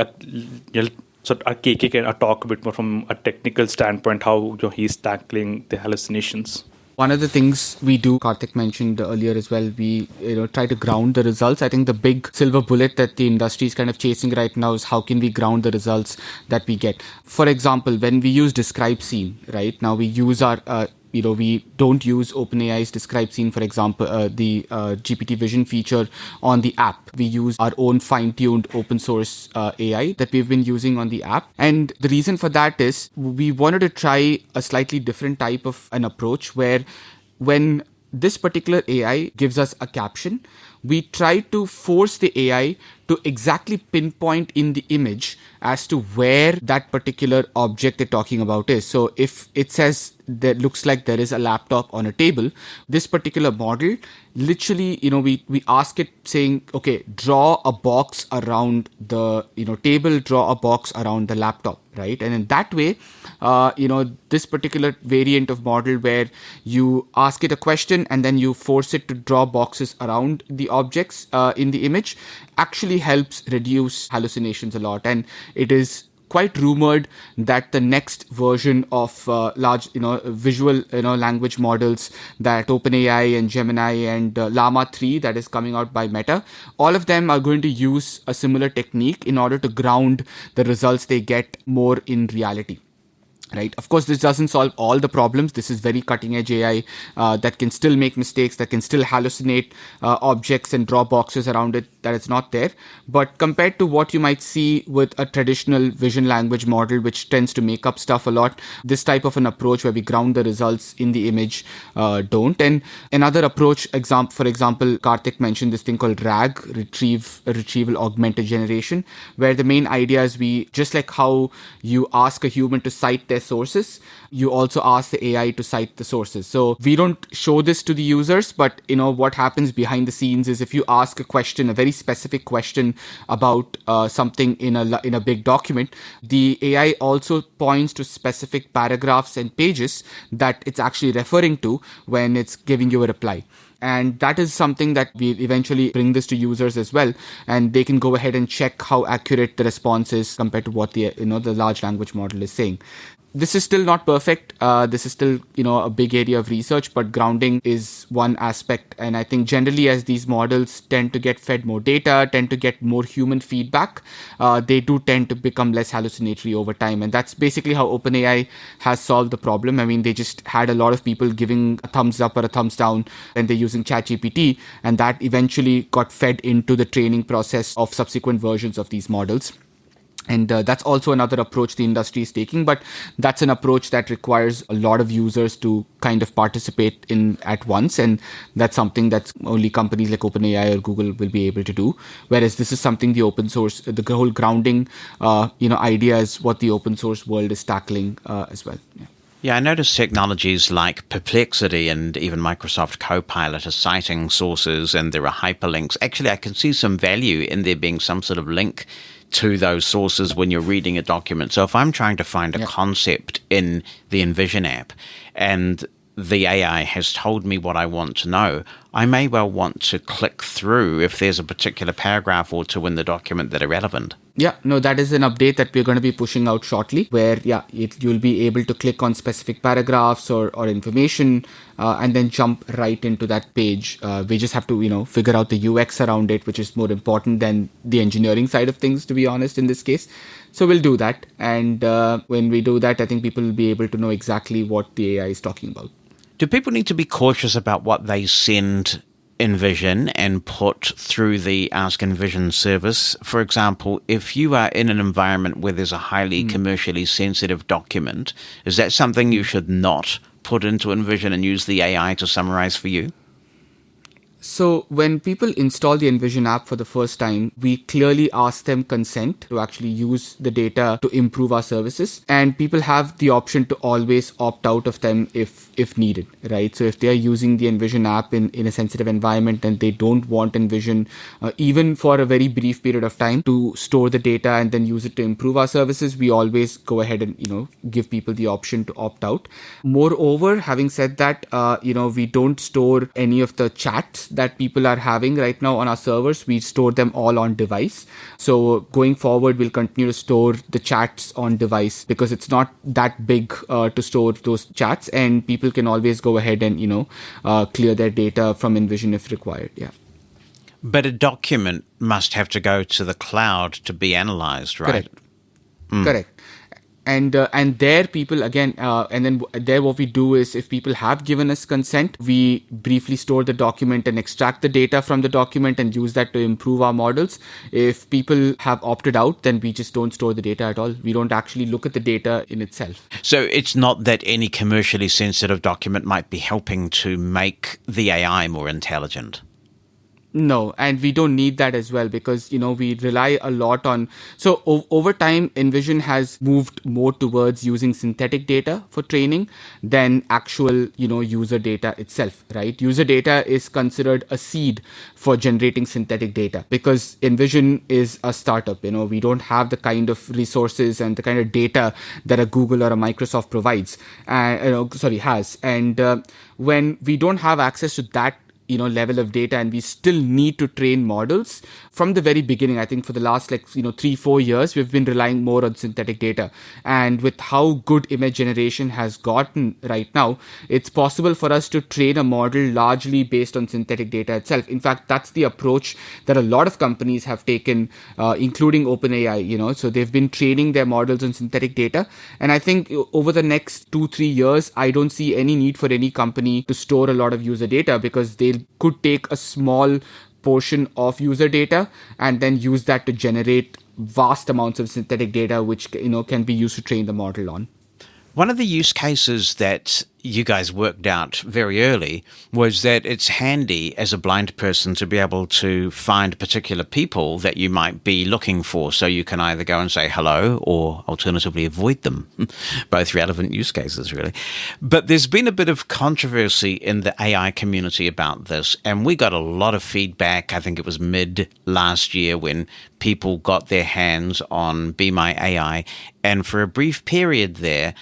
so KK can talk a bit more from a technical standpoint how he's tackling the hallucinations. One of the things we do, Karthik mentioned earlier as well, we try to ground the results. I think the big silver bullet that the industry is kind of chasing right now is how can we ground the results that we get. For example, when we use Describe Scene, right now we use our we don't use OpenAI's Describe Scene, for example, the GPT Vision feature on the app. We use our own fine-tuned open source AI that we've been using on the app. And the reason for that is we wanted to try a slightly different type of an approach where when this particular AI gives us a caption. We try to force the AI to exactly pinpoint in the image as to where that particular object they're talking about is. So if it says that looks like there is a laptop on a table, this particular model literally, we ask it saying, okay, draw a box around the, table, draw a box around the laptop, right? And in that way, this particular variant of model where you ask it a question and then you force it to draw boxes around the objects in the image actually helps reduce hallucinations a lot. And it is quite rumored that the next version of large, visual, language models, that OpenAI and Gemini and Llama 3 that is coming out by Meta, all of them are going to use a similar technique in order to ground the results they get more in reality. Right. Of course, this doesn't solve all the problems. This is very cutting edge AI that can still make mistakes, that can still hallucinate objects and draw boxes around it that is not there. But compared to what you might see with a traditional vision language model, which tends to make up stuff a lot, this type of an approach where we ground the results in the image don't. And another approach, for example, Karthik mentioned this thing called RAG, retrieval augmented generation, where the main idea is just like how you ask a human to cite their sources, you also ask the AI to cite the sources. So we don't show this to the users, but what happens behind the scenes is if you ask a question, a very specific question about something in a big document, the AI also points to specific paragraphs and pages that it's actually referring to when it's giving you a reply. And that is something that we eventually bring this to users as well. And they can go ahead and check how accurate the response is compared to what the large language model is saying. This is still not perfect. This is still, a big area of research, but grounding is one aspect. And I think generally as these models tend to get fed more data, tend to get more human feedback, they do tend to become less hallucinatory over time. And that's basically how OpenAI has solved the problem. I mean, they just had a lot of people giving a thumbs up or a thumbs down and they're using ChatGPT. And that eventually got fed into the training process of subsequent versions of these models. And that's also another approach the industry is taking, but that's an approach that requires a lot of users to kind of participate in at once. And that's something that only companies like OpenAI or Google will be able to do. Whereas this is something the open source, the whole grounding, idea is what the open source world is tackling as well. Yeah. Yeah, I noticed technologies like Perplexity and even Microsoft Copilot are citing sources and there are hyperlinks. Actually, I can see some value in there being some sort of link to those sources when you're reading a document. So if I'm trying to find a concept in the Envision app and the AI has told me what I want to know, I may well want to click through if there's a particular paragraph or two in the document that are relevant. Yeah, no, that is an update that we're going to be pushing out shortly where, you'll be able to click on specific paragraphs or information and then jump right into that page. We just have to, figure out the UX around it, which is more important than the engineering side of things, to be honest, in this case. So we'll do that. And when we do that, I think people will be able to know exactly what the AI is talking about. Do people need to be cautious about what they send Envision and put through the Ask Envision service? For example, if you are in an environment where there's a highly commercially sensitive document, is that something you should not put into Envision and use the AI to summarize for you? So when people install the Envision app for the first time, we clearly ask them consent to actually use the data to improve our services. And people have the option to always opt out of them if needed, right? So if they are using the Envision app in a sensitive environment and they don't want Envision, even for a very brief period of time, to store the data and then use it to improve our services, we always go ahead and, give people the option to opt out. Moreover, having said that, we don't store any of the chats that people are having right now on our servers. We store them all on device. So going forward, we'll continue to store the chats on device because it's not that big to store those chats, and people can always go ahead and, clear their data from Envision if required. Yeah. But a document must have to go to the cloud to be analyzed, right? Correct. Correct. And there people again, and then there what we do is, if people have given us consent, we briefly store the document and extract the data from the document and use that to improve our models. If people have opted out, then we just don't store the data at all. We don't actually look at the data in itself. So it's not that any commercially sensitive document might be helping to make the AI more intelligent. No, and we don't need that as well, because, we rely a lot on... So over time, Envision has moved more towards using synthetic data for training than actual, user data itself, right? User data is considered a seed for generating synthetic data, because Envision is a startup. We don't have the kind of resources and the kind of data that a Google or a Microsoft provides, has. And when we don't have access to that level of data, and we still need to train models from the very beginning. I think for the last 3-4 years, we've been relying more on synthetic data. And with how good image generation has gotten right now, it's possible for us to train a model largely based on synthetic data itself. In fact, that's the approach that a lot of companies have taken, including OpenAI, so they've been training their models on synthetic data. And I think over the next 2-3 years, I don't see any need for any company to store a lot of user data, because they could take a small portion of user data and then use that to generate vast amounts of synthetic data, which can be used to train the model on. One of the use cases that you guys worked out very early was that it's handy as a blind person to be able to find particular people that you might be looking for. So you can either go and say hello or alternatively avoid them. Both relevant use cases, really. But there's been a bit of controversy in the AI community about this. And we got a lot of feedback. I think it was mid last year when people got their hands on Be My AI. And for a brief period there,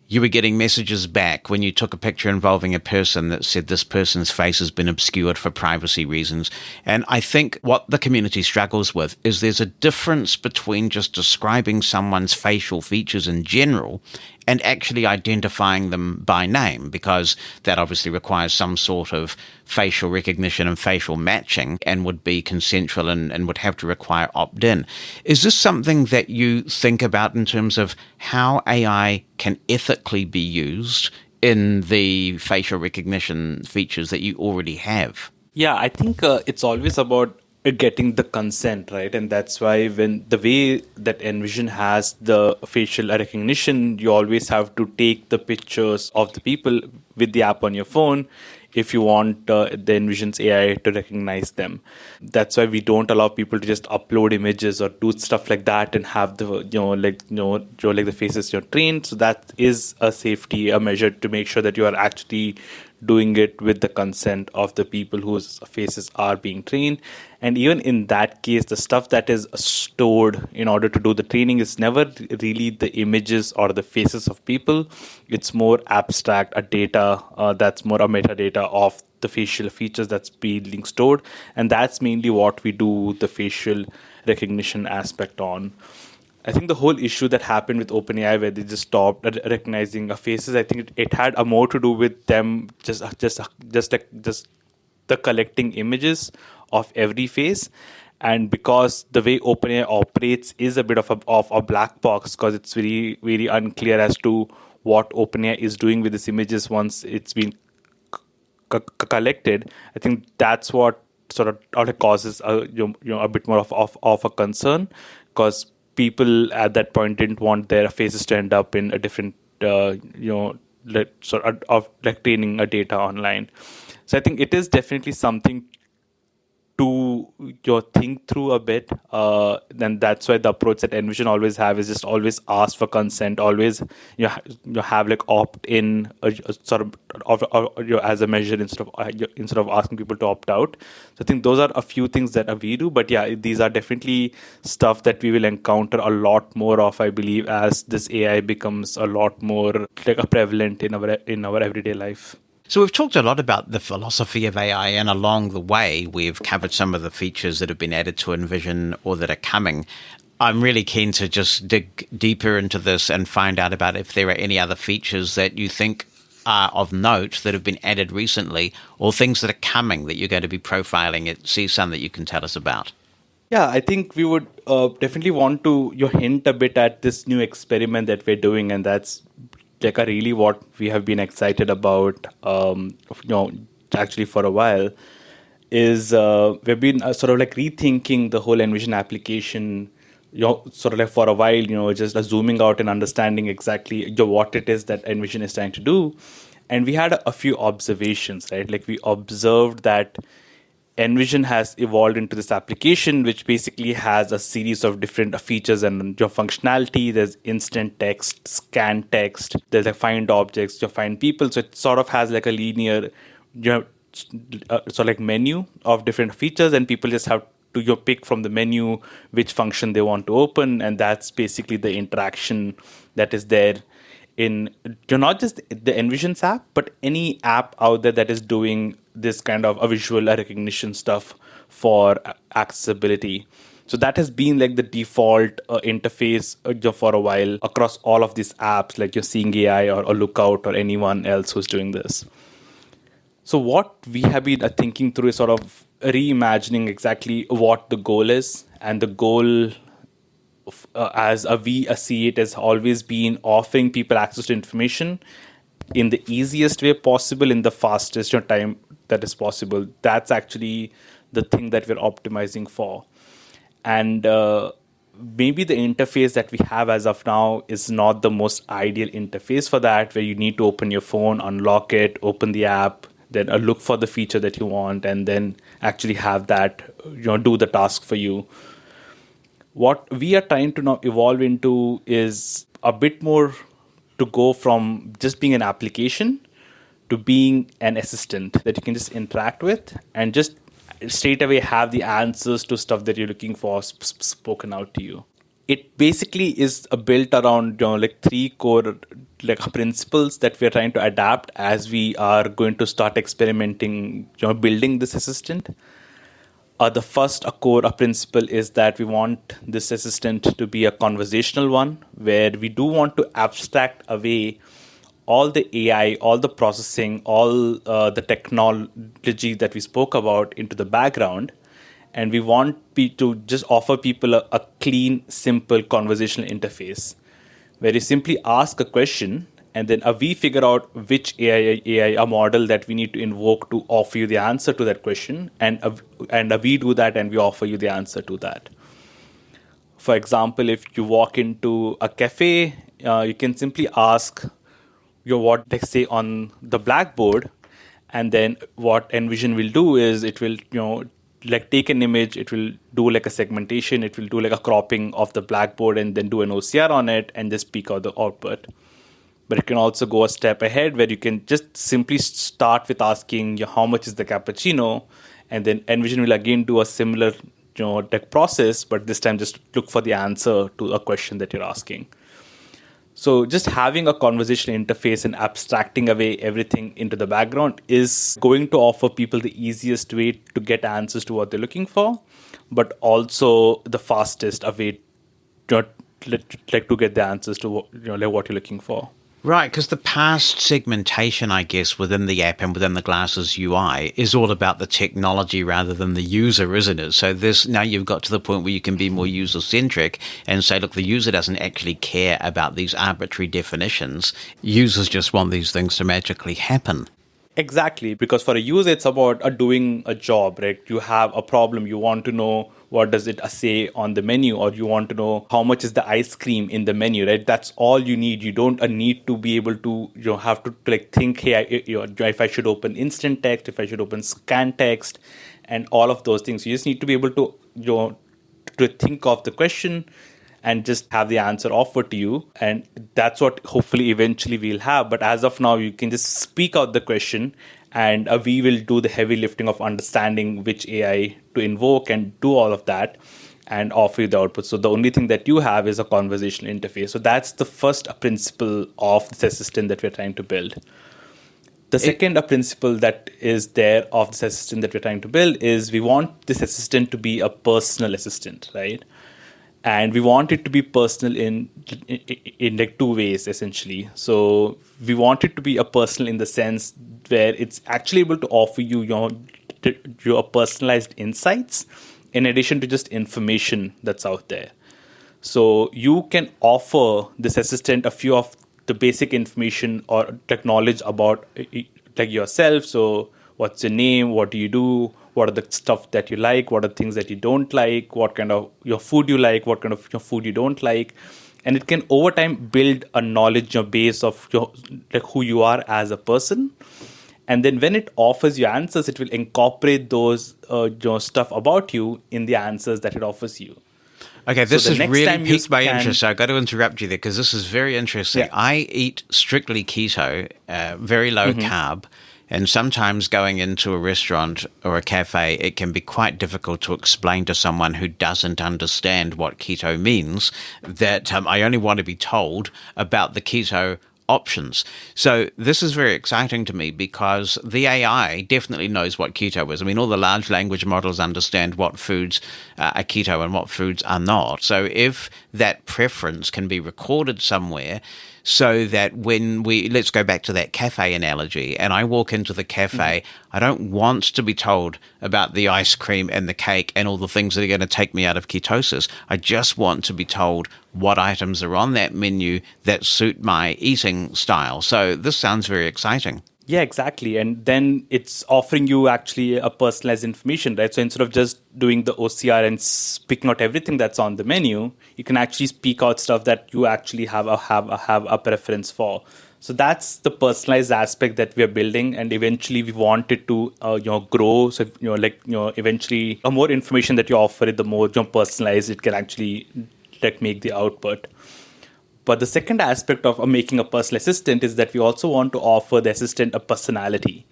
you were getting messages back when you took a picture involving a person that said this person's face has been obscured for privacy reasons. And I think what the community struggles with is there's a difference between just describing someone's facial features in general and actually identifying them by name, because that obviously requires some sort of facial recognition and facial matching and would be consensual and would have to require opt-in. Is this something that you think about in terms of how AI can ethically be used in the facial recognition features that you already have? Yeah, I think it's always about getting the consent, right? And that's why when the way that Envision has the facial recognition, you always have to take the pictures of the people with the app on your phone if you want the Envision's AI to recognize them. That's why we don't allow people to just upload images or do stuff like that and have the the faces you're trained. So that is a safety, a measure to make sure that you are actually doing it with the consent of the people whose faces are being trained. And even in that case, the stuff that is stored in order to do the training is never really the images or the faces of people. It's more abstract, a data that's more a metadata of the facial features that's being stored. And that's mainly what we do the facial recognition aspect on. I think the whole issue that happened with OpenAI, where they just stopped recognizing faces, I think it had a more to do with them just the collecting images of every face. And because the way OpenAI operates is a bit of a black box, because it's very, very unclear as to what OpenAI is doing with these images once it's been collected. I think that's what sort of causes a bit more of a concern, because people at that point didn't want their faces to end up in a different, sort of training a data online. So I think it is definitely something to think through a bit. Then that's why the approach that Envision always have is just always ask for consent. Always you have like opt in sort of as a measure instead of asking people to opt out. So I think those are a few things that we do. But yeah, these are definitely stuff that we will encounter a lot more of, I believe, as this AI becomes a lot more prevalent in our everyday life. So we've talked a lot about the philosophy of AI, and along the way, we've covered some of the features that have been added to Envision or that are coming. I'm really keen to just dig deeper into this and find out about if there are any other features that you think are of note that have been added recently, or things that are coming that you're going to be profiling at CSUN that you can tell us about. Yeah, I think we would definitely want to hint a bit at this new experiment that we're doing, and that's like really what we have been excited about, actually for a while, is we've been sort of like rethinking the whole Envision application, sort of like for a while, just zooming out and understanding exactly what it is that Envision is trying to do. And we had a few observations, right? Like we observed that Envision has evolved into this application, which basically has a series of different features and your functionality. There's instant text, scan text, there's like find objects, find people. So it sort of has like a linear, like menu of different features, and people just have to pick from the menu which function they want to open, and that's basically the interaction that is there in not just the Envisions app, but any app out there that is doing this kind of a visual recognition stuff for accessibility. So that has been like the default interface for a while across all of these apps, like you're seeing AI or Lookout or anyone else who's doing this. So what we have been thinking through is sort of reimagining exactly what the goal is, and the goal as we see it has always been offering people access to information in the easiest way possible, in the fastest time that is possible. That's actually the thing that we're optimizing for. And maybe the interface that we have as of now is not the most ideal interface for that, where you need to open your phone, unlock it, open the app, then look for the feature that you want, and then actually have that do the task for you. What we are trying to now evolve into is a bit more to go from just being an application to being an assistant that you can just interact with and just straight away have the answers to stuff that you're looking for spoken out to you. It basically is built around like three core like principles that we're trying to adapt as we are going to start experimenting building this assistant. The first core principle is that we want this assistant to be a conversational one, where we do want to abstract away all the AI, all the processing, all the technology that we spoke about into the background. And we want to just offer people a clean, simple conversational interface, where you simply ask a question, and then we figure out which AI model that we need to invoke to offer you the answer to that question, and we do that and we offer you the answer to that. For example, if you walk into a cafe, you can simply ask what they say on the blackboard, and then what Envision will do is it will like take an image, it will do like a segmentation, it will do like a cropping of the blackboard, and then do an OCR on it and just speak out the output. But it can also go a step ahead, where you can just simply start with asking how much is the cappuccino, and then Envision will again do a similar tech process, but this time just look for the answer to a question that you're asking. So just having a conversational interface and abstracting away everything into the background is going to offer people the easiest way to get answers to what they're looking for, but also the fastest way to get the answers to what you're looking for. Right, because the past segmentation, I guess, within the app and within the Glasses UI is all about the technology rather than the user, isn't it? So now you've got to the point where you can be more user-centric and say, look, the user doesn't actually care about these arbitrary definitions. Users just want these things to magically happen. Exactly, because for a user, it's about doing a job, right? You have a problem, you want to know what does it say on the menu, or you want to know how much is the ice cream in the menu, right? That's all you need. You don't need to be able to, have to like think, hey, if I should open instant text, if I should open scan text, and all of those things. You just need to be able to, to think of the question and just have the answer offered to you. And that's what hopefully eventually we'll have. But as of now, you can just speak out the question, and we will do the heavy lifting of understanding which AI to invoke and do all of that and offer you the output. So the only thing that you have is a conversational interface. So that's the first principle of this assistant that we're trying to build. The second principle that is there of this assistant that we're trying to build is we want this assistant to be a personal assistant, right? And we want it to be personal in like two ways, essentially. So we want it to be a personal in the sense where it's actually able to offer you your personalized insights in addition to just information that's out there. So you can offer this assistant a few of the basic information or knowledge about like yourself. So what's your name? What do you do? What are the stuff that you like? What are the things that you don't like? What kind of your food you like? What kind of your food you don't like? And it can over time build a knowledge base of like who you are as a person. And then when it offers you answers, it will incorporate those stuff about you in the answers that it offers you. Okay, this has really piqued my interest. So I've got to interrupt you there because this is very interesting. Yeah. I eat strictly keto, very low carb, and sometimes going into a restaurant or a cafe, it can be quite difficult to explain to someone who doesn't understand what keto means that I only want to be told about the keto options. So this is very exciting to me because the AI definitely knows what keto is. I mean, all the large language models understand what foods are keto and what foods are not. So if that preference can be recorded somewhere so that when let's go back to that cafe analogy, and I walk into the cafe, I don't want to be told about the ice cream and the cake and all the things that are going to take me out of ketosis. I just want to be told what items are on that menu that suit my eating style. So this sounds very exciting. Yeah, exactly. And then it's offering you actually a personalized information, right? So instead of just doing the OCR and picking out everything that's on the menu, you can actually speak out stuff that you actually have a preference for. So that's the personalized aspect that we are building, and eventually we want it to grow. So eventually, the more information that you offer it, the more personalized it can actually make the output. But the second aspect of making a personal assistant is that we also want to offer the assistant a personality,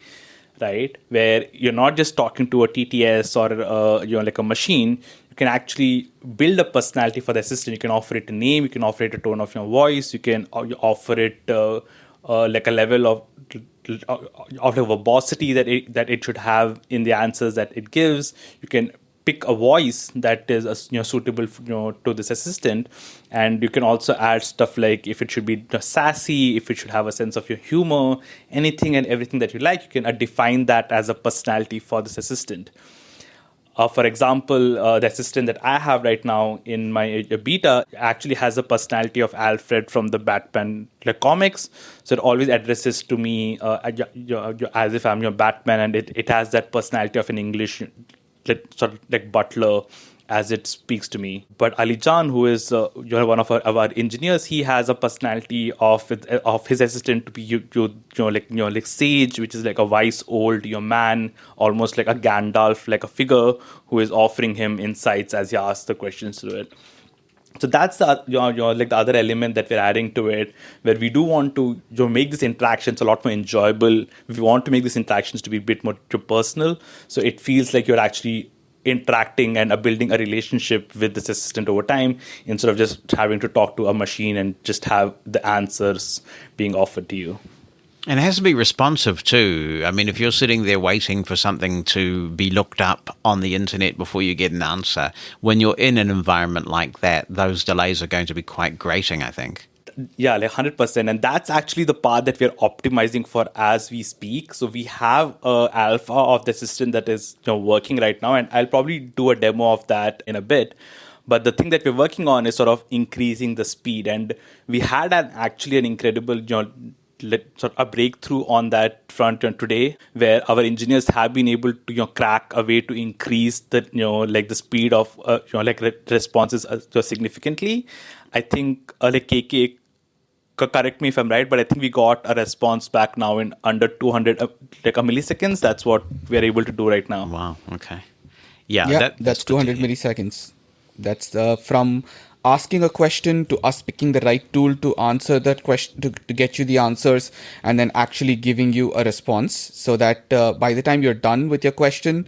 right? Where you're not just talking to a TTS or like a machine. You can actually build a personality for the assistant. You can offer it a name. You can offer it a tone of your voice. You can offer it like a level of verbosity that it should have in the answers that it gives. You can pick a voice that is suitable to this assistant, and you can also add stuff like if it should be sassy, if it should have a sense of your humor, anything and everything that you like. You can define that as a personality for this assistant. For example, the assistant that I have right now in my beta actually has a personality of Alfred from the Batman comics. So it always addresses to me as if I'm your Batman, and it has that personality of an English sort of like butler as it speaks to me. But Ali Jan, who is one of our engineers, he has a personality of his assistant to be like sage, which is like a wise old man, almost like a Gandalf, like a figure who is offering him insights as he asks the questions to it. So that's the the other element that we're adding to it, where we do want to make these interactions a lot more enjoyable. We want to make these interactions to be a bit more personal, so it feels like you're actually interacting and building a relationship with this assistant over time, instead of just having to talk to a machine and just have the answers being offered to you. And it has to be responsive too. I mean, if you're sitting there waiting for something to be looked up on the internet before you get an answer, when you're in an environment like that, those delays are going to be quite grating, I think. Yeah, like 100%. And that's actually the part that we're optimizing for as we speak. So we have an alpha of the system that is working right now, and I'll probably do a demo of that in a bit. But the thing that we're working on is sort of increasing the speed. And we had actually an incredible sort of a breakthrough on that front today, where our engineers have been able to crack a way to increase the the speed of responses significantly. I think KK, correct me if I'm right, but I think we got a response back now in under 200 milliseconds. That's what we're able to do right now. Wow. Okay. Yeah, that's 200 milliseconds. That's from asking a question to us picking the right tool to answer that question, to get you the answers, and then actually giving you a response, so that by the time you're done with your question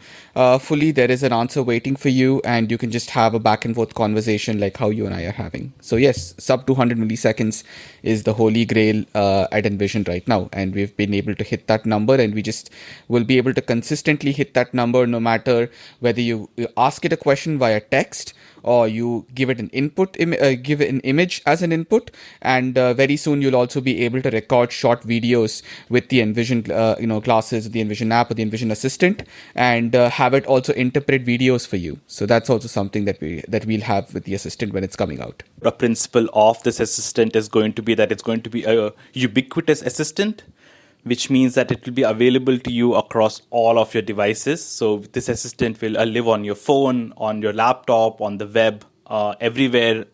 fully, there is an answer waiting for you, and you can just have a back and forth conversation like how you and I are having. So yes, sub 200 milliseconds is the holy grail at Envision right now, and we've been able to hit that number, and we just will be able to consistently hit that number no matter whether you ask it a question via text or you give it an input, give it an image as an input, and very soon you'll also be able to record short videos with the Envision glasses, the Envision app, or the Envision Assistant, and have it also interpret videos for you. So that's also something that we'll have with the Assistant when it's coming out. The principle of this assistant is going to be that it's going to be a ubiquitous assistant, which means that it will be available to you across all of your devices. So this assistant will live on your phone, on your laptop, on the web, everywhere,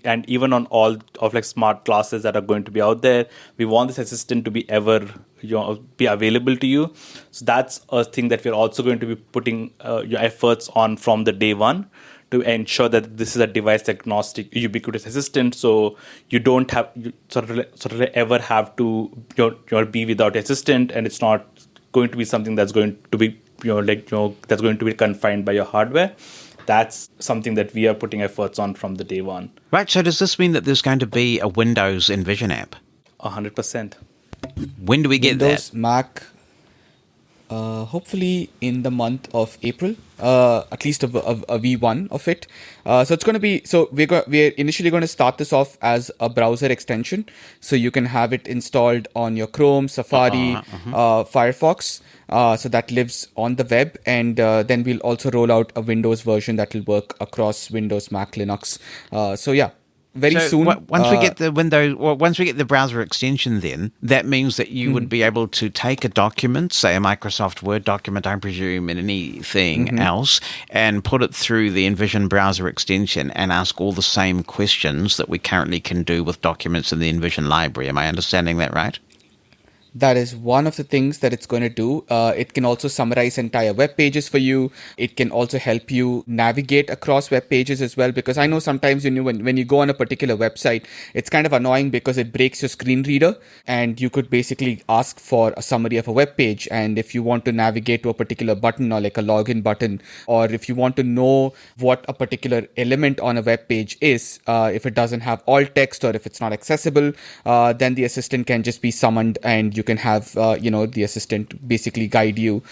and even on all of like smart glasses that are going to be out there. We want this assistant to be be available to you. So that's a thing that we're also going to be putting your efforts on from the day one, to ensure that this is a device agnostic ubiquitous assistant, so you don't have sort of ever have to be without assistant, and it's not going to be something that's going to be that's going to be confined by your hardware. That's something that we are putting efforts on from the day one. Right, so does this mean that there's going to be a Windows Envision app? 100%. When do we get Windows, that? Mac, hopefully in the month of April, at least a V1 of it. So it's going to be, so we're initially going to start this off as a browser extension. So you can have it installed on your Chrome, Safari, Firefox. So that lives on the web. And then we'll also roll out a Windows version that will work across Windows, Mac, Linux. So yeah. Very soon. Once we get the once we get the browser extension, then that means that you would be able to take a document, say a Microsoft Word document, I presume, and anything else, and put it through the Envision browser extension and ask all the same questions that we currently can do with documents in the Envision library. Am I understanding that right? That is one of the things that it's going to do. It can also summarize entire web pages for you. It can also help you navigate across web pages as well, because I know sometimes when you go on a particular website, it's kind of annoying because it breaks your screen reader, and you could basically ask for a summary of a web page. And if you want to navigate to a particular button, or like a login button, or if you want to know what a particular element on a web page is, if it doesn't have alt text or if it's not accessible, then the assistant can just be summoned, and you can have the assistant basically guide you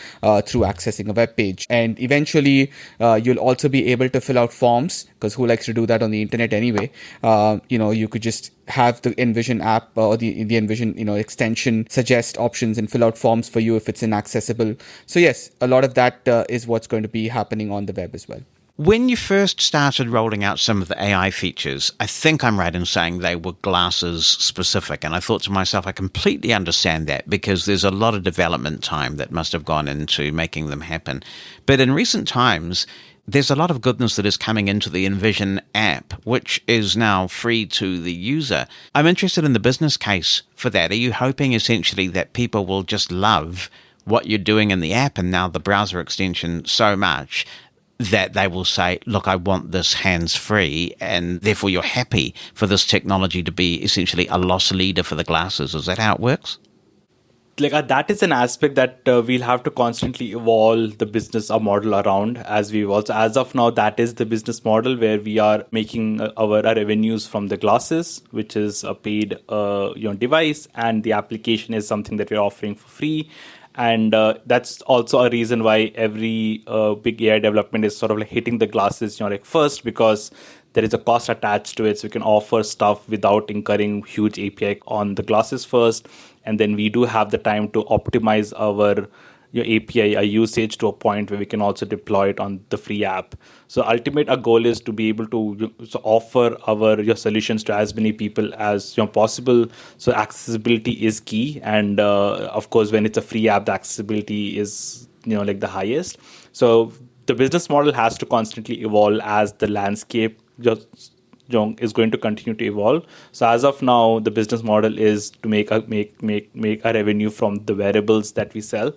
through accessing a web page. And eventually you'll also be able to fill out forms, because who likes to do that on the internet anyway? You could just have the Envision app or the Envision extension suggest options and fill out forms for you if it's inaccessible. So yes, a lot of that is what's going to be happening on the web as well. When you first started rolling out some of the AI features, I think I'm right in saying they were glasses specific. And I thought to myself, I completely understand that, because there's a lot of development time that must have gone into making them happen. But in recent times, there's a lot of goodness that is coming into the Envision app, which is now free to the user. I'm interested in the business case for that. Are you hoping essentially that people will just love what you're doing in the app and now the browser extension so much that they will say, look, I want this hands-free, and therefore you're happy for this technology to be essentially a loss leader for the glasses? Is that how it works? That is an aspect that we'll have to constantly evolve the business model around as we evolve. So as of now, that is the business model where we are making our revenues from the glasses, which is a paid device, and the application is something that we're offering for free. And that's also a reason why every big AI development is sort of like hitting the glasses first, because there is a cost attached to it. So we can offer stuff without incurring huge API on the glasses first. And then we do have the time to optimize our API usage to a point where we can also deploy it on the free app. So our goal is to be able to offer our solutions to as many people as possible. So accessibility is key, and of course, when it's a free app, the accessibility is the highest. So the business model has to constantly evolve as the landscape is going to continue to evolve. So as of now, the business model is to make a revenue from the wearables that we sell.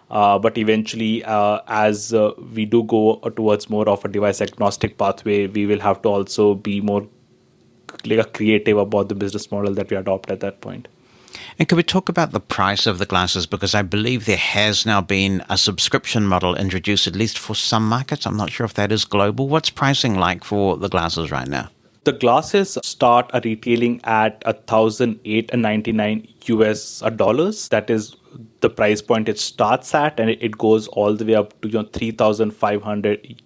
But eventually, as we do go towards more of a device agnostic pathway, we will have to also be more creative about the business model that we adopt at that point. And can we talk about the price of the glasses? Because I believe there has now been a subscription model introduced, at least for some markets. I'm not sure if that is global. What's pricing like for the glasses right now? The glasses start retailing at $1,899 US. That is the price point it starts at, and it goes all the way up to $3,500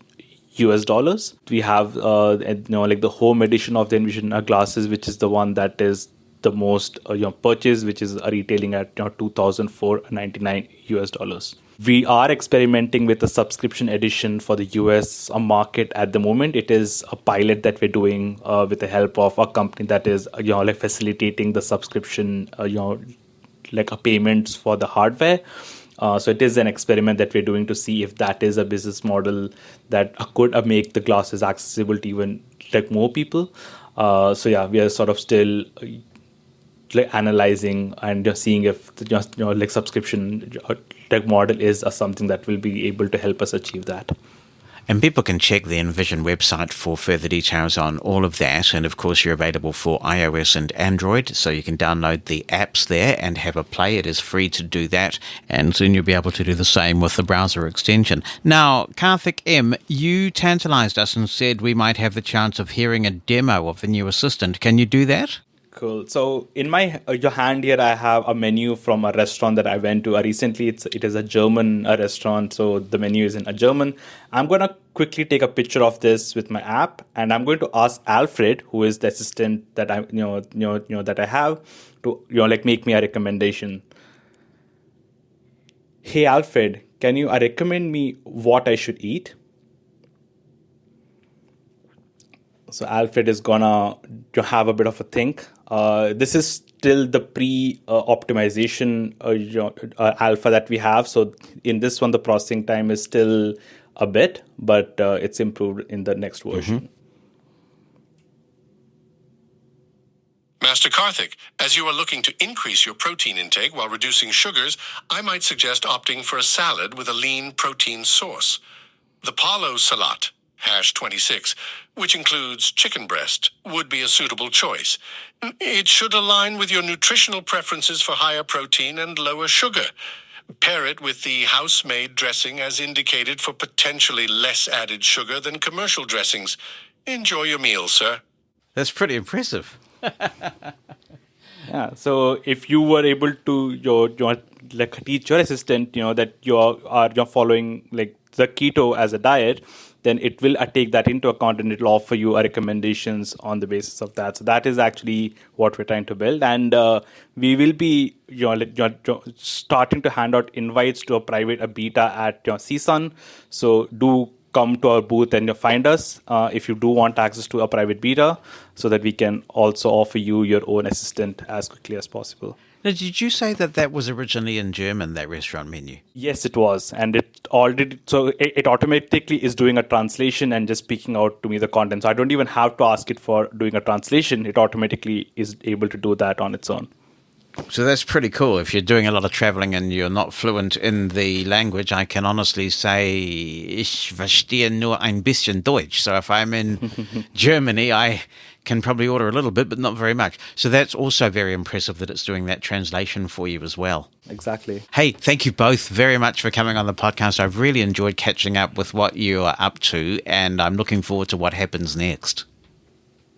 US dollars. We have like the home edition of the Envision glasses, which is the one that is the most purchased, which is retailing at $2,499 US dollars. We are experimenting with a subscription edition for the US market at the moment. It is a pilot that we're doing with the help of a company that is like facilitating the subscription like a payments for the hardware. So it is an experiment that we're doing to see if that is a business model that could make the glasses accessible to even like more people. So yeah, we are sort of still like analyzing and just seeing if like subscription like model is something that will be able to help us achieve that. And people can check the Envision website for further details on all of that. And of course, you're available for iOS and Android, so you can download the apps there and have a play. It is free to do that. And soon you'll be able to do the same with the browser extension. Now, Karthik M., you tantalized us and said we might have the chance of hearing a demo of the new assistant. Can you do that? Cool. So in my your hand here, I have a menu from a restaurant that I went to recently. It is a German restaurant, so the menu is in a German. I'm going to quickly take a picture of this with my app, and I'm going to ask Alfred, who is the assistant that I that I have, to like make me a recommendation. Hey Alfred, can you recommend me what I should eat? So Alfred is gonna have a bit of a think. This is still the pre-optimization alpha that we have. So in this one, the processing time is still a bit, but it's improved in the next version. Mm-hmm. Master Karthik, as you are looking to increase your protein intake while reducing sugars, I might suggest opting for a salad with a lean protein source. The Palo Salat, #26, which includes chicken breast, would be a suitable choice. It should align with your nutritional preferences for higher protein and lower sugar. Pair it with the house-made dressing as indicated for potentially less added sugar than commercial dressings. Enjoy your meal, sir. That's pretty impressive. Yeah. So if you were able to like teach your assistant, that you're following like the keto as a diet, then it will take that into account and it will offer you recommendations on the basis of that. So that is actually what we're trying to build. And we will be starting to hand out invites to a beta at CSUN. So do come to our booth and find us if you do want access to a private beta, so that we can also offer you your own assistant as quickly as possible. Now, did you say that was originally in German, that restaurant menu? Yes, it was. And it automatically is doing a translation and just speaking out to me the content. So I don't even have to ask it for doing a translation. It automatically is able to do that on its own. So that's pretty cool. If you're doing a lot of traveling and you're not fluent in the language, I can honestly say, ich verstehe nur ein bisschen Deutsch. So if I'm in Germany, I can probably order a little bit, but not very much. So that's also very impressive that it's doing that translation for you as well. Exactly. Hey, thank you both very much for coming on the podcast. I've really enjoyed catching up with what you are up to, and I'm looking forward to what happens next.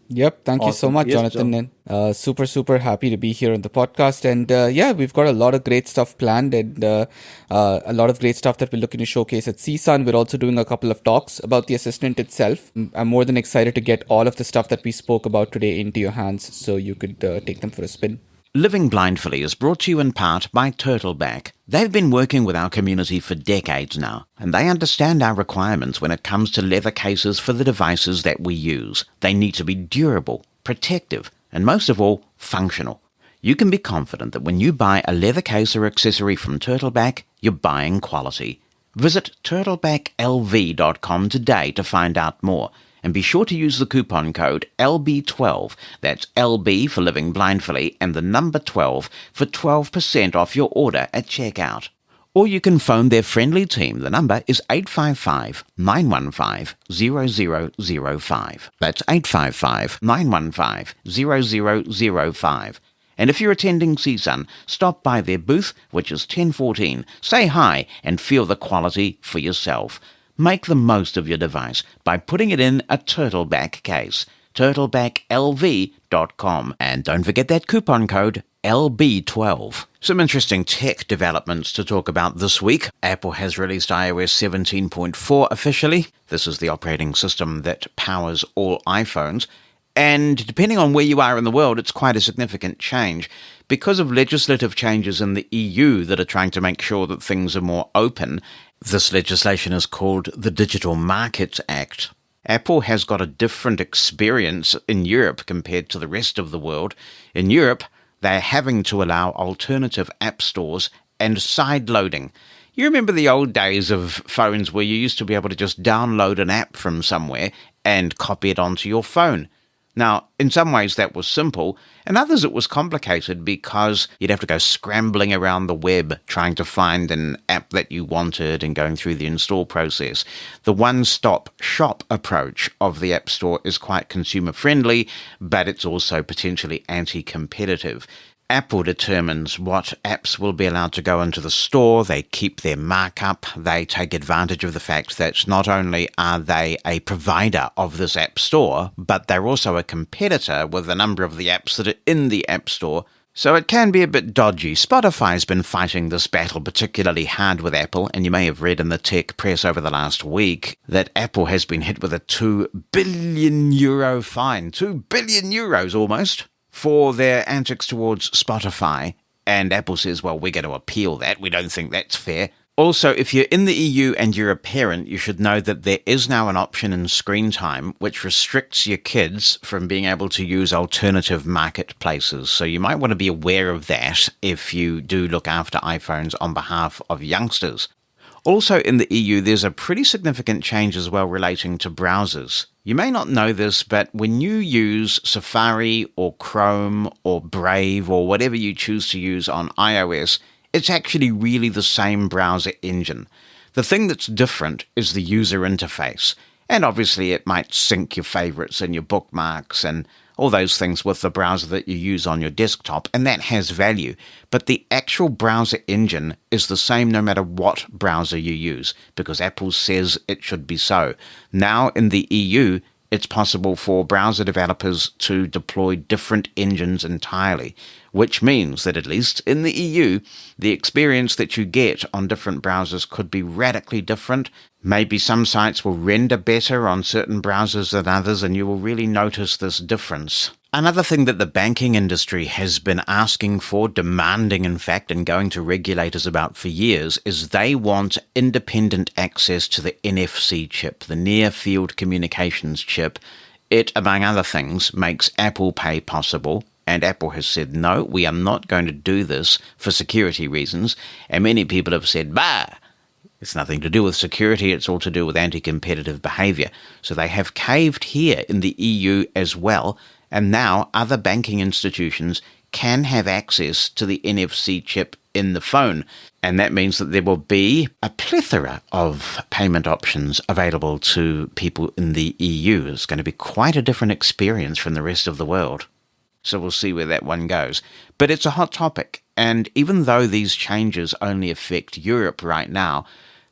Yep. Thank you so much, Yes, Jonathan. And super happy to be here on the podcast. And we've got a lot of great stuff planned and a lot of great stuff that we're looking to showcase at CSUN. We're also doing a couple of talks about the assistant itself. I'm more than excited to get all of the stuff that we spoke about today into your hands so you could take them for a spin. Living Blindfully is brought to you in part by Turtleback. They've been working with our community for decades now, and they understand our requirements when it comes to leather cases for the devices that we use. They need to be durable, protective, and most of all, functional. You can be confident that when you buy a leather case or accessory from Turtleback, you're buying quality. Visit turtlebacklv.com today to find out more. And be sure to use the coupon code LB12, that's LB for Living Blindfully, and the number 12 for 12% off your order at checkout. Or you can phone their friendly team. The number is 855-915-0005. That's 855-915-0005. And if you're attending CSUN, stop by their booth, which is 1014. Say hi and feel the quality for yourself. Make the most of your device by putting it in a Turtleback case. turtlebacklv.com. And don't forget that coupon code LB12. Some interesting tech developments to talk about this week. Apple has released iOS 17.4 officially. This is the operating system that powers all iPhones. And depending on where you are in the world, it's quite a significant change. Because of legislative changes in the EU that are trying to make sure that things are more open, this legislation is called the Digital Markets Act. Apple has got a different experience in Europe compared to the rest of the world. In Europe, they're having to allow alternative app stores and side loading. You remember the old days of phones where you used to be able to just download an app from somewhere and copy it onto your phone. Now, in some ways that was simple, in others it was complicated because you'd have to go scrambling around the web trying to find an app that you wanted and going through the install process. The one-stop shop approach of the App Store is quite consumer-friendly, but it's also potentially anti-competitive. Apple determines what apps will be allowed to go into the store. They keep their markup. They take advantage of the fact that not only are they a provider of this app store, but they're also a competitor with a number of the apps that are in the app store. So it can be a bit dodgy. Spotify's been fighting this battle particularly hard with Apple, and you may have read in the tech press over the last week that Apple has been hit with a €2 billion fine. €2 billion almost, for their antics towards Spotify, and Apple says, well, we're going to appeal that. We don't think that's fair. Also, if you're in the EU and you're a parent, you should know that there is now an option in Screen Time which restricts your kids from being able to use alternative marketplaces. So you might want to be aware of that if you do look after iPhones on behalf of youngsters. Also in the EU, there's a pretty significant change as well relating to browsers. You may not know this, but when you use Safari or Chrome or Brave or whatever you choose to use on iOS, it's actually really the same browser engine. The thing that's different is the user interface. And obviously it might sync your favorites and your bookmarks and all those things with the browser that you use on your desktop, and that has value. But the actual browser engine is the same no matter what browser you use, because Apple says it should be so. Now in the EU, it's possible for browser developers to deploy different engines entirely, which means that at least in the EU, the experience that you get on different browsers could be radically different. Maybe some sites will render better on certain browsers than others, and you will really notice this difference. Another thing that the banking industry has been asking for, demanding in fact, and going to regulators about for years, is they want independent access to the NFC chip, the Near Field Communications chip. It, among other things, makes Apple Pay possible. And Apple has said, no, we are not going to do this for security reasons. And many people have said, bah, it's nothing to do with security, it's all to do with anti-competitive behavior. So they have caved here in the EU as well. And now other banking institutions can have access to the NFC chip in the phone. And that means that there will be a plethora of payment options available to people in the EU. It's going to be quite a different experience from the rest of the world. So we'll see where that one goes. But it's a hot topic, and even though these changes only affect Europe right now,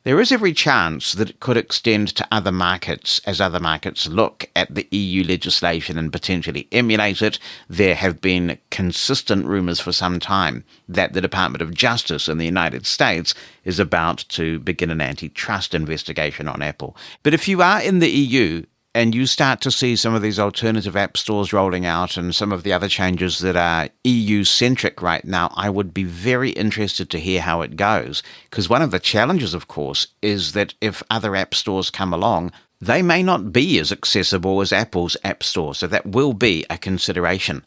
there is every chance that it could extend to other markets as other markets look at the EU legislation and potentially emulate it. There have been consistent rumours for some time that the Department of Justice in the United States is about to begin an antitrust investigation on Apple. But if you are in the EU, and you start to see some of these alternative app stores rolling out and some of the other changes that are EU-centric right now, I would be very interested to hear how it goes. Because one of the challenges, of course, is that if other app stores come along, they may not be as accessible as Apple's app store, so that will be a consideration.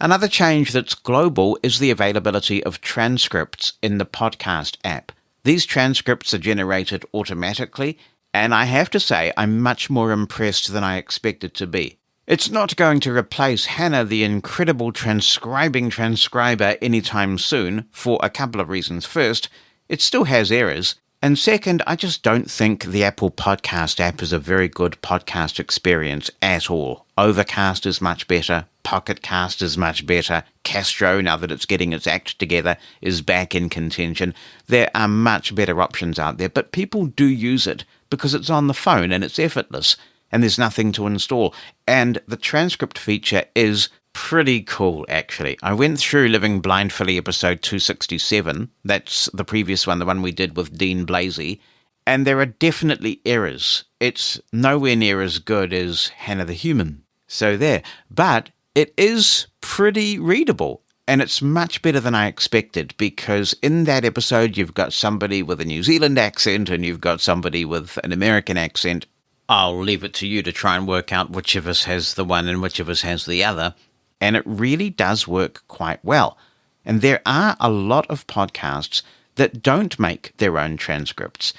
Another change that's global is the availability of transcripts in the podcast app. These transcripts are generated automatically, and I have to say, I'm much more impressed than I expected to be. It's not going to replace Hannah, the incredible transcriber, anytime soon, for a couple of reasons. First, it still has errors. And second, I just don't think the Apple Podcast app is a very good podcast experience at all. Overcast is much better. Pocket Cast is much better. Castro, now that it's getting its act together, is back in contention. There are much better options out there, but people do use it because it's on the phone and it's effortless and there's nothing to install. And the transcript feature is pretty cool, actually. I went through Living Blindfully episode 267. That's the previous one, the one we did with Deane Blazie. And there are definitely errors. It's nowhere near as good as Hannah the Human. So there. But it is pretty readable. And it's much better than I expected, because in that episode you've got somebody with a New Zealand accent and you've got somebody with an American accent. I'll leave it to you to try and work out which of us has the one and which of us has the other. And it really does work quite well. And there are a lot of podcasts that don't make their own transcripts.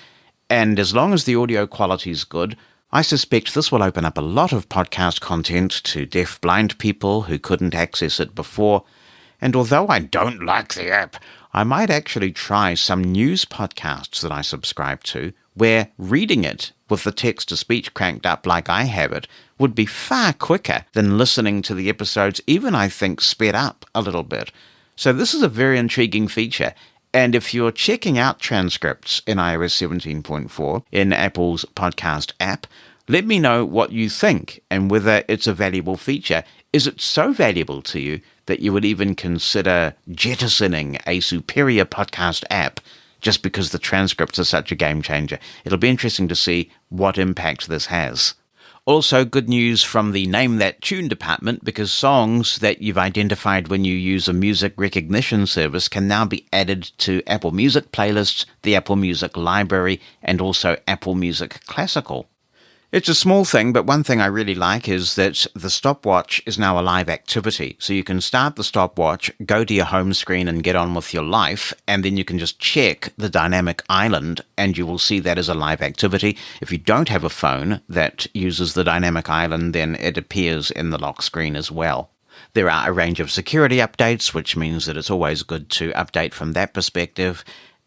And as long as the audio quality is good, I suspect this will open up a lot of podcast content to deaf-blind people who couldn't access it before. And although I don't like the app, I might actually try some news podcasts that I subscribe to, where reading it with the text-to-speech cranked up like I have it would be far quicker than listening to the episodes, even I think sped up a little bit. So this is a very intriguing feature. And if you're checking out transcripts in iOS 17.4 in Apple's podcast app, let me know what you think and whether it's a valuable feature. Is it so valuable to you that you would even consider jettisoning a superior podcast app just because the transcripts are such a game changer? It'll be interesting to see what impact this has. Also, good news from the Name That Tune department, because songs that you've identified when you use a music recognition service can now be added to Apple Music playlists, the Apple Music library, and also Apple Music Classical. It's a small thing, but one thing I really like is that the stopwatch is now a live activity. So you can start the stopwatch, go to your home screen and get on with your life, and then you can just check the dynamic island and you will see that as a live activity. If you don't have a phone that uses the dynamic island, then it appears in the lock screen as well. There are a range of security updates, which means that it's always good to update from that perspective.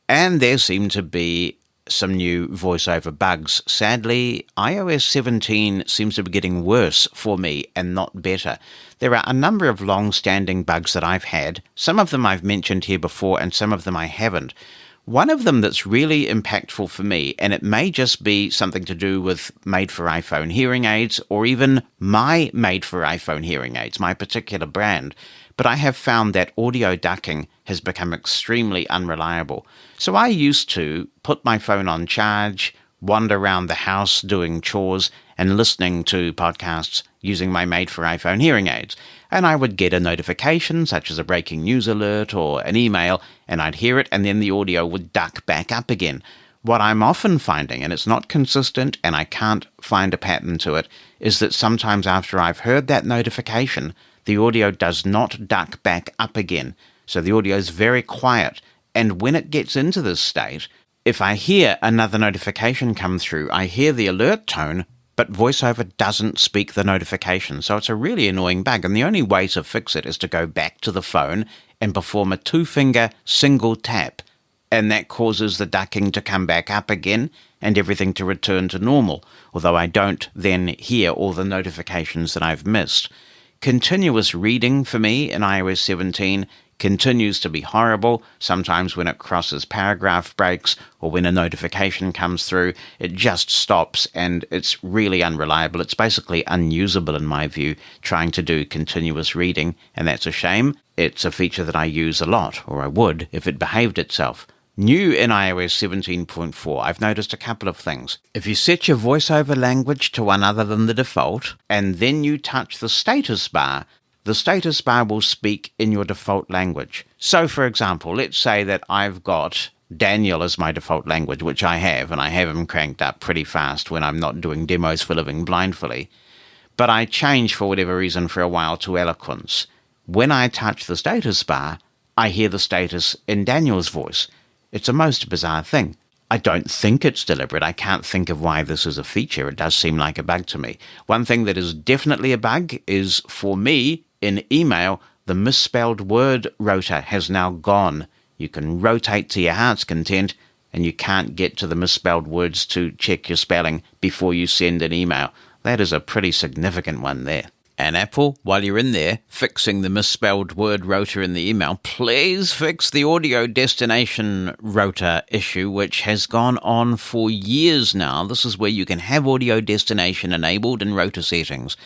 And there seem to be some new voiceover bugs. Sadly, iOS 17 seems to be getting worse for me and not better. There are a number of long-standing bugs that I've had. Some of them I've mentioned here before and some of them I haven't. One of them that's really impactful for me, and it may just be something to do with made-for-iPhone hearing aids or even my made-for-iPhone hearing aids, my particular brand, but I have found that audio ducking has become extremely unreliable. So I used to put my phone on charge, wander around the house doing chores and listening to podcasts using my made-for-iPhone hearing aids. And I would get a notification, such as a breaking news alert or an email, and I'd hear it, and then the audio would duck back up again. What I'm often finding, and it's not consistent and I can't find a pattern to it, is that sometimes after I've heard that notification, the audio does not duck back up again. So the audio is very quiet. And when it gets into this state, if I hear another notification come through, I hear the alert tone, but VoiceOver doesn't speak the notification. So it's a really annoying bug. And the only way to fix it is to go back to the phone and perform a 2-finger single tap. And that causes the ducking to come back up again and everything to return to normal, although I don't then hear all the notifications that I've missed. Continuous reading for me in iOS 17 continues to be horrible. Sometimes when it crosses paragraph breaks or when a notification comes through, it just stops and it's really unreliable. It's basically unusable in my view, trying to do continuous reading, and that's a shame. It's a feature that I use a lot, or I would if it behaved itself. New in iOS 17.4, I've noticed a couple of things. If you set your voiceover language to one other than the default, and then you touch the status bar will speak in your default language. So, for example, let's say that I've got Daniel as my default language, which I have, and I have him cranked up pretty fast when I'm not doing demos for Living Blindfully. But I change, for whatever reason, for a while to Eloquence. When I touch the status bar, I hear the status in Daniel's voice. It's a most bizarre thing. I don't think it's deliberate. I can't think of why this is a feature. It does seem like a bug to me. One thing that is definitely a bug is, for me, in email, the misspelled word rotor has now gone. You can rotate to your heart's content, and you can't get to the misspelled words to check your spelling before you send an email. That is a pretty significant one there. And Apple, while you're in there fixing the misspelled word rotor in the email, please fix the audio destination rotor issue, which has gone on for years now. This is where you can have audio destination enabled in rotor settings,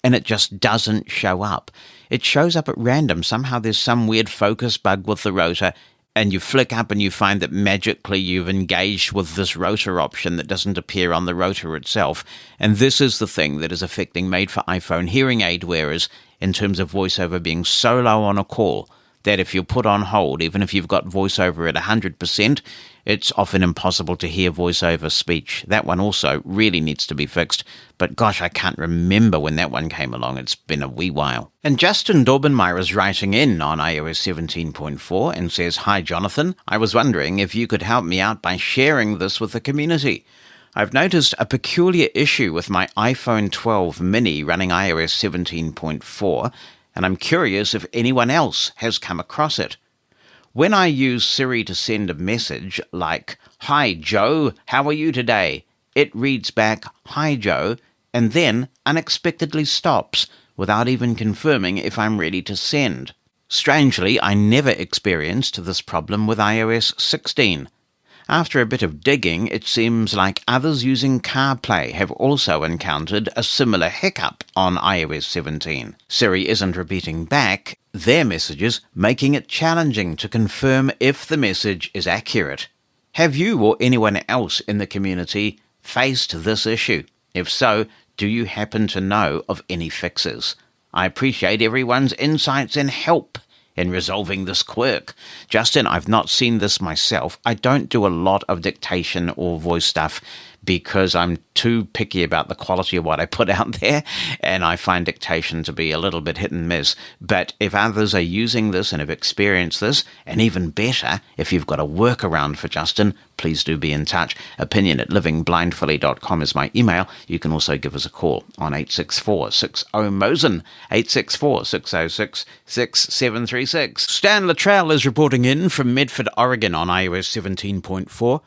and it just doesn't show up. It shows up at random. Somehow there's some weird focus bug with the rotor, and you flick up and you find that magically you've engaged with this rotor option that doesn't appear on the rotor itself. And this is the thing that is affecting made-for-iPhone hearing aid wearers in terms of voiceover being so low on a call that if you're put on hold, even if you've got voiceover at 100%, it's often impossible to hear voiceover speech. That one also really needs to be fixed. But gosh, I can't remember when that one came along. It's been a wee while. And Justin Dorbenmeyer is writing in on iOS 17.4 and says, "Hi, Jonathan. I was wondering if you could help me out by sharing this with the community. I've noticed a peculiar issue with my iPhone 12 mini running iOS 17.4, and I'm curious if anyone else has come across it. When I use Siri to send a message like, 'Hi Joe, how are you today?' it reads back, 'Hi Joe,' and then unexpectedly stops without even confirming if I'm ready to send. Strangely, I never experienced this problem with iOS 16. After a bit of digging, it seems like others using CarPlay have also encountered a similar hiccup on iOS 17. Siri isn't repeating back their messages, making it challenging to confirm if the message is accurate. Have you or anyone else in the community faced this issue? If so, do you happen to know of any fixes? I appreciate everyone's insights and help in resolving this quirk. Justin, I've not seen this myself. I don't do a lot of dictation or voice stuff because I'm too picky about the quality of what I put out there, and I find dictation to be a little bit hit and miss. But if others are using this and have experienced this, and even better, if you've got a workaround for Justin, please do be in touch. opinion@livingblindfully.com is my email. You can also give us a call on 864-60-MOSEN, 864-606-6736. Stan Luttrell is reporting in from Medford, Oregon on iOS 17.4.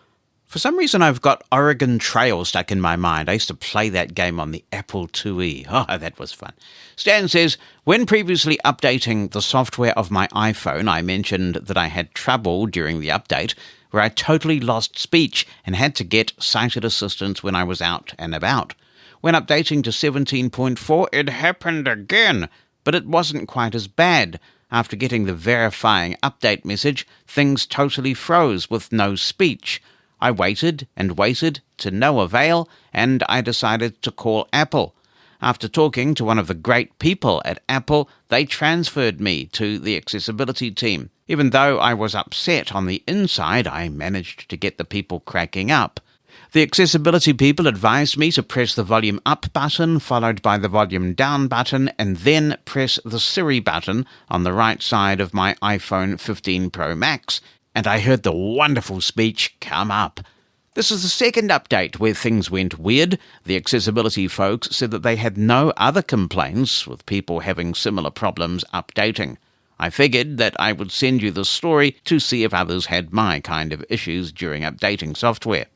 For some reason, I've got Oregon Trail stuck in my mind. I used to play that game on the Apple IIe. Oh, that was fun. Stan says, when previously updating the software of my iPhone, I mentioned that I had trouble during the update where I totally lost speech and had to get sighted assistance when I was out and about. When updating to 17.4, it happened again, but it wasn't quite as bad. After getting the verifying update message, things totally froze with no speech. I waited and waited to no avail, and I decided to call Apple. After talking to one of the great people at Apple, they transferred me to the accessibility team. Even though I was upset on the inside, I managed to get the people cracking up. The accessibility people advised me to press the volume up button, followed by the volume down button, and then press the Siri button on the right side of my iPhone 15 Pro Max, and I heard the wonderful speech come up. This is the second update where things went weird. The accessibility folks said that they had no other complaints with people having similar problems updating. I figured that I would send you the story to see if others had my kind of issues during updating software.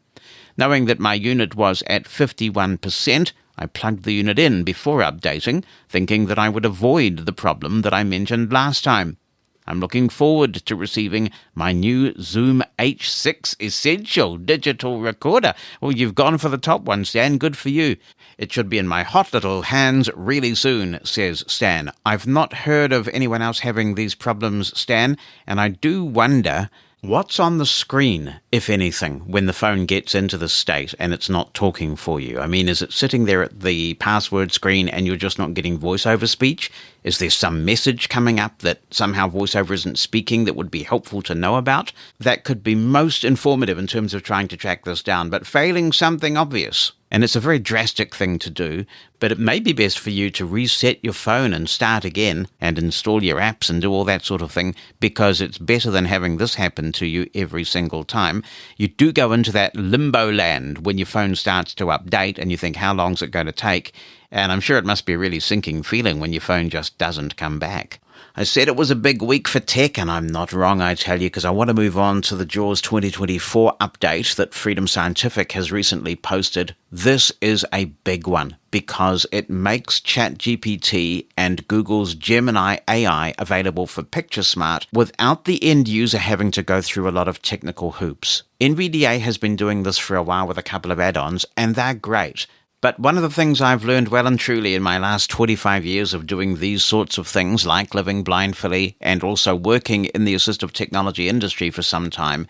Knowing that my unit was at 51%, I plugged the unit in before updating, thinking that I would avoid the problem that I mentioned last time. I'm looking forward to receiving my new Zoom H6 Essential digital recorder. Well, you've gone for the top one, Stan. Good for you. It should be in my hot little hands really soon, says Stan. I've not heard of anyone else having these problems, Stan, and I do wonder what's on the screen, if anything, when the phone gets into the state and it's not talking for you. I mean, is it sitting there at the password screen and you're just not getting voiceover speech? Is there some message coming up that somehow voiceover isn't speaking that would be helpful to know about? That could be most informative in terms of trying to track this down, but failing something obvious. And it's a very drastic thing to do, but it may be best for you to reset your phone and start again and install your apps and do all that sort of thing, because it's better than having this happen to you every single time. You do go into that limbo land when your phone starts to update and you think, how long is it going to take? And I'm sure it must be a really sinking feeling when your phone just doesn't come back. I said it was a big week for tech, and I'm not wrong, I tell you, because I want to move on to the JAWS 2024 update that Freedom Scientific has recently posted. This is a big one because it makes ChatGPT and Google's Gemini AI available for PictureSmart without the end user having to go through a lot of technical hoops. NVDA has been doing this for a while with a couple of add-ons, and they're great. But one of the things I've learned well and truly in my last 25 years of doing these sorts of things, like living blindfully and also working in the assistive technology industry for some time,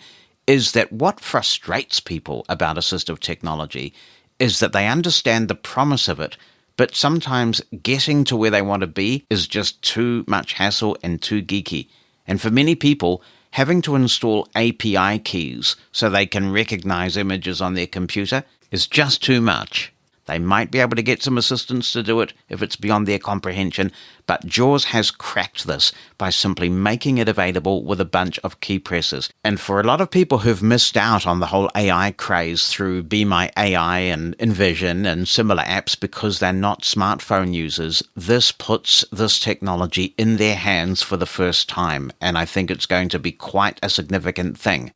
is that what frustrates people about assistive technology is that they understand the promise of it, but sometimes getting to where they want to be is just too much hassle and too geeky. And for many people, having to install API keys so they can recognize images on their computer is just too much. They might be able to get some assistance to do it if it's beyond their comprehension, but JAWS has cracked this by simply making it available with a bunch of key presses. And for a lot of people who've missed out on the whole AI craze through Be My AI and Envision and similar apps because they're not smartphone users, this puts this technology in their hands for the first time, and I think it's going to be quite a significant thing.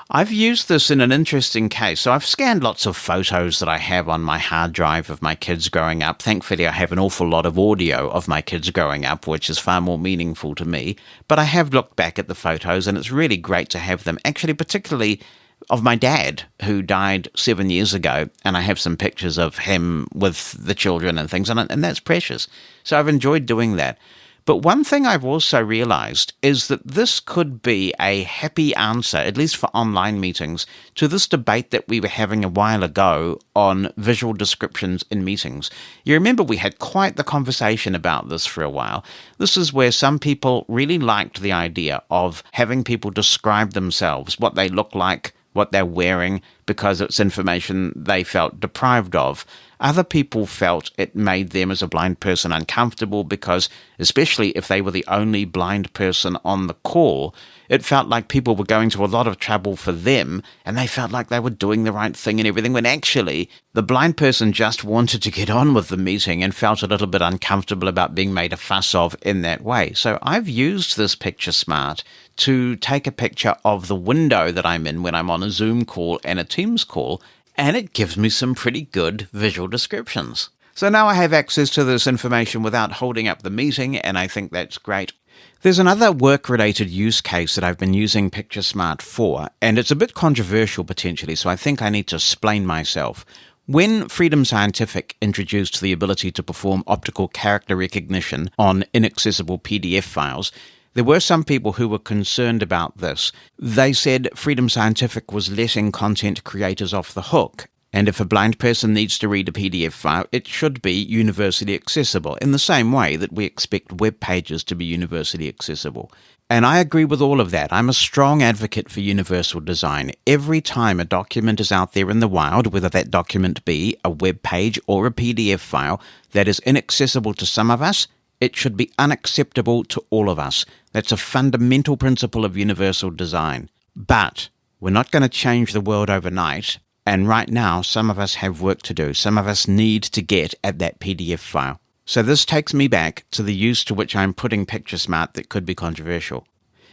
I've used this in an interesting case. So I've scanned lots of photos that I have on my hard drive of my kids growing up. Thankfully, I have an awful lot of audio of my kids growing up, which is far more meaningful to me. But I have looked back at the photos, and it's really great to have them. Actually, particularly of my dad, who died 7 years ago, and I have some pictures of him with the children and things, and that's precious. So I've enjoyed doing that. But one thing I've also realized is that this could be a happy answer, at least for online meetings, to this debate that we were having a while ago on visual descriptions in meetings. You remember we had quite the conversation about this for a while. This is where some people really liked the idea of having people describe themselves, what they look like, what they're wearing, because it's information they felt deprived of. Other people felt it made them as a blind person uncomfortable because, especially if they were the only blind person on the call, it felt like people were going to a lot of trouble for them and they felt like they were doing the right thing and everything, when actually the blind person just wanted to get on with the meeting and felt a little bit uncomfortable about being made a fuss of in that way. So I've used this Picture Smart to take a picture of the window that I'm in when I'm on a Zoom call and a Teams call, and it gives me some pretty good visual descriptions. So now I have access to this information without holding up the meeting, and I think that's great. There's another work-related use case that I've been using Picture Smart for, and it's a bit controversial potentially, so I think I need to explain myself. When Freedom Scientific introduced the ability to perform optical character recognition on inaccessible PDF files, there were some people who were concerned about this. They said Freedom Scientific was letting content creators off the hook, and if a blind person needs to read a PDF file, it should be universally accessible, in the same way that we expect web pages to be universally accessible. And I agree with all of that. I'm a strong advocate for universal design. Every time a document is out there in the wild, whether that document be a web page or a PDF file that is inaccessible to some of us, it should be unacceptable to all of us. That's a fundamental principle of universal design. But we're not going to change the world overnight, and right now some of us have work to do. Some of us need to get at that PDF file. So this takes me back to the use to which I'm putting Picture Smart that could be controversial.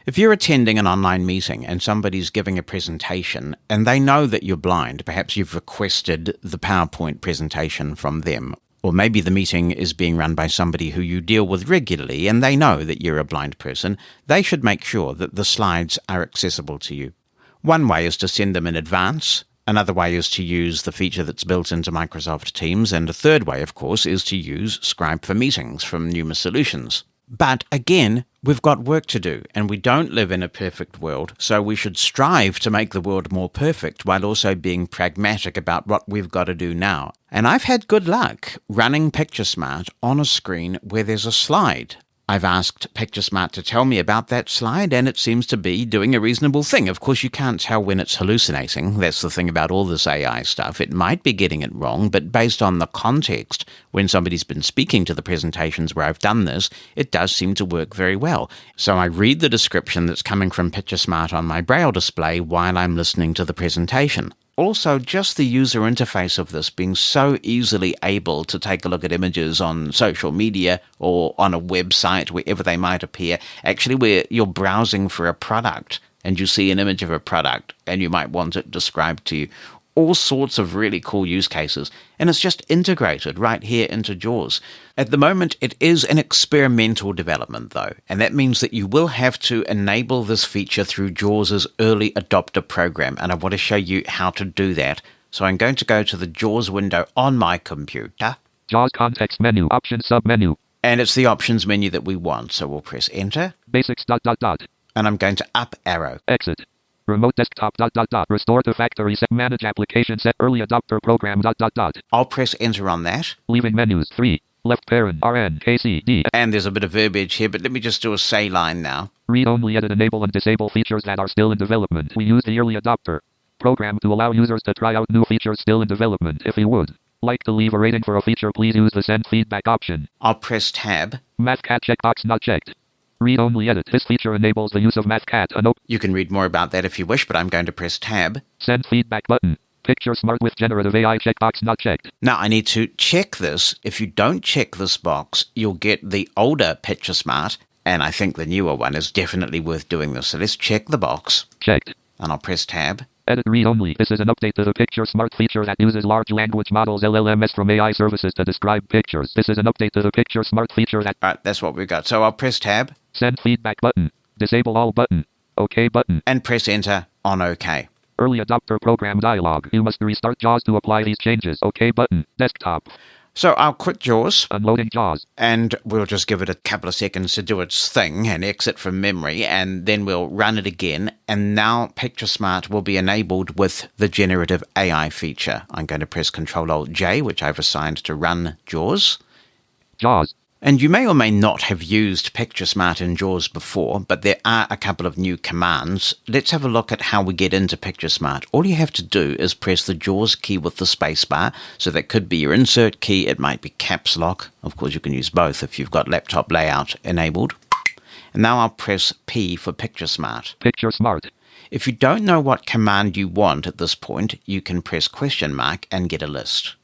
If you're attending an online meeting and somebody's giving a presentation and they know that you're blind, perhaps you've requested the PowerPoint presentation from them, or maybe the meeting is being run by somebody who you deal with regularly and they know that you're a blind person, they should make sure that the slides are accessible to you. One way is to send them in advance. Another way is to use the feature that's built into Microsoft Teams. And a third way, of course, is to use Scribe for Meetings from Numa Solutions. But again, we've got work to do, and we don't live in a perfect world, so we should strive to make the world more perfect while also being pragmatic about what we've got to do now. And I've had good luck running Picture Smart on a screen where there's a slide. I've asked Picture Smart to tell me about that slide, and it seems to be doing a reasonable thing. Of course, you can't tell when it's hallucinating. That's the thing about all this AI stuff. It might be getting it wrong, but based on the context, when somebody's been speaking to the presentations where I've done this, it does seem to work very well. So I read the description that's coming from Picture Smart on my Braille display while I'm listening to the presentation. Also, just the user interface of this being so easily able to take a look at images on social media or on a website, wherever they might appear, actually where you're browsing for a product and you see an image of a product and you might want it described to you. All sorts of really cool use cases, and it's just integrated right here into JAWS. At the moment, it is an experimental development, though, and that means that you will have to enable this feature through JAWS's early adopter program, and I want to show you how to do that So I'm going to go to the JAWS window on my computer. JAWS context menu, options submenu. And it's the options menu that we want. So we'll press enter. Basics ... And I'm going to up arrow. Exit. Remote desktop ... Restore to factory set. Manage application set. Early adopter program ... I'll press enter on that. Leaving menus 3. Left parent RN KCD. And there's a bit of verbiage here, but let me just do a say line now. Read only, edit, enable and disable features that are still in development. We use the early adopter program to allow users to try out new features still in development. If you would like to leave a rating for a feature, please use the send feedback option. I'll press tab. MathCat checkbox not checked. Read only, edit. This feature enables the use of MathCat. You can read more about that if you wish, but I'm going to press tab. Send feedback button. Picture Smart with generative AI checkbox not checked. Now I need to check this. If you don't check this box, you'll get the older Picture Smart, and I think the newer one is definitely worth doing this. So let's check the box. Checked. And I'll press tab. Edit read only. This is an update to the Picture Smart feature that uses large language models LLMs from AI services to describe pictures. This is an update to the Picture Smart feature that... Alright, that's what we've got. So I'll press tab. Send feedback button. Disable all button. OK button. And press enter on OK. Early adopter program dialog. You must restart JAWS to apply these changes. OK button. Desktop. So I'll quit JAWS. Unloading JAWS. And we'll just give it a couple of seconds to do its thing and exit from memory, and then we'll run it again. And now Picture Smart will be enabled with the generative AI feature. I'm going to press Ctrl-Alt-J, which I've assigned to run JAWS. JAWS. And you may or may not have used Picture Smart in JAWS before, but there are a couple of new commands. Let's have a look at how we get into Picture Smart. All you have to do is press the JAWS key with the spacebar. So that could be your insert key, it might be caps lock. Of course, you can use both if you've got laptop layout enabled. And now I'll press P for Picture Smart. Picture Smart. If you don't know what command you want at this point, you can press question mark and get a list.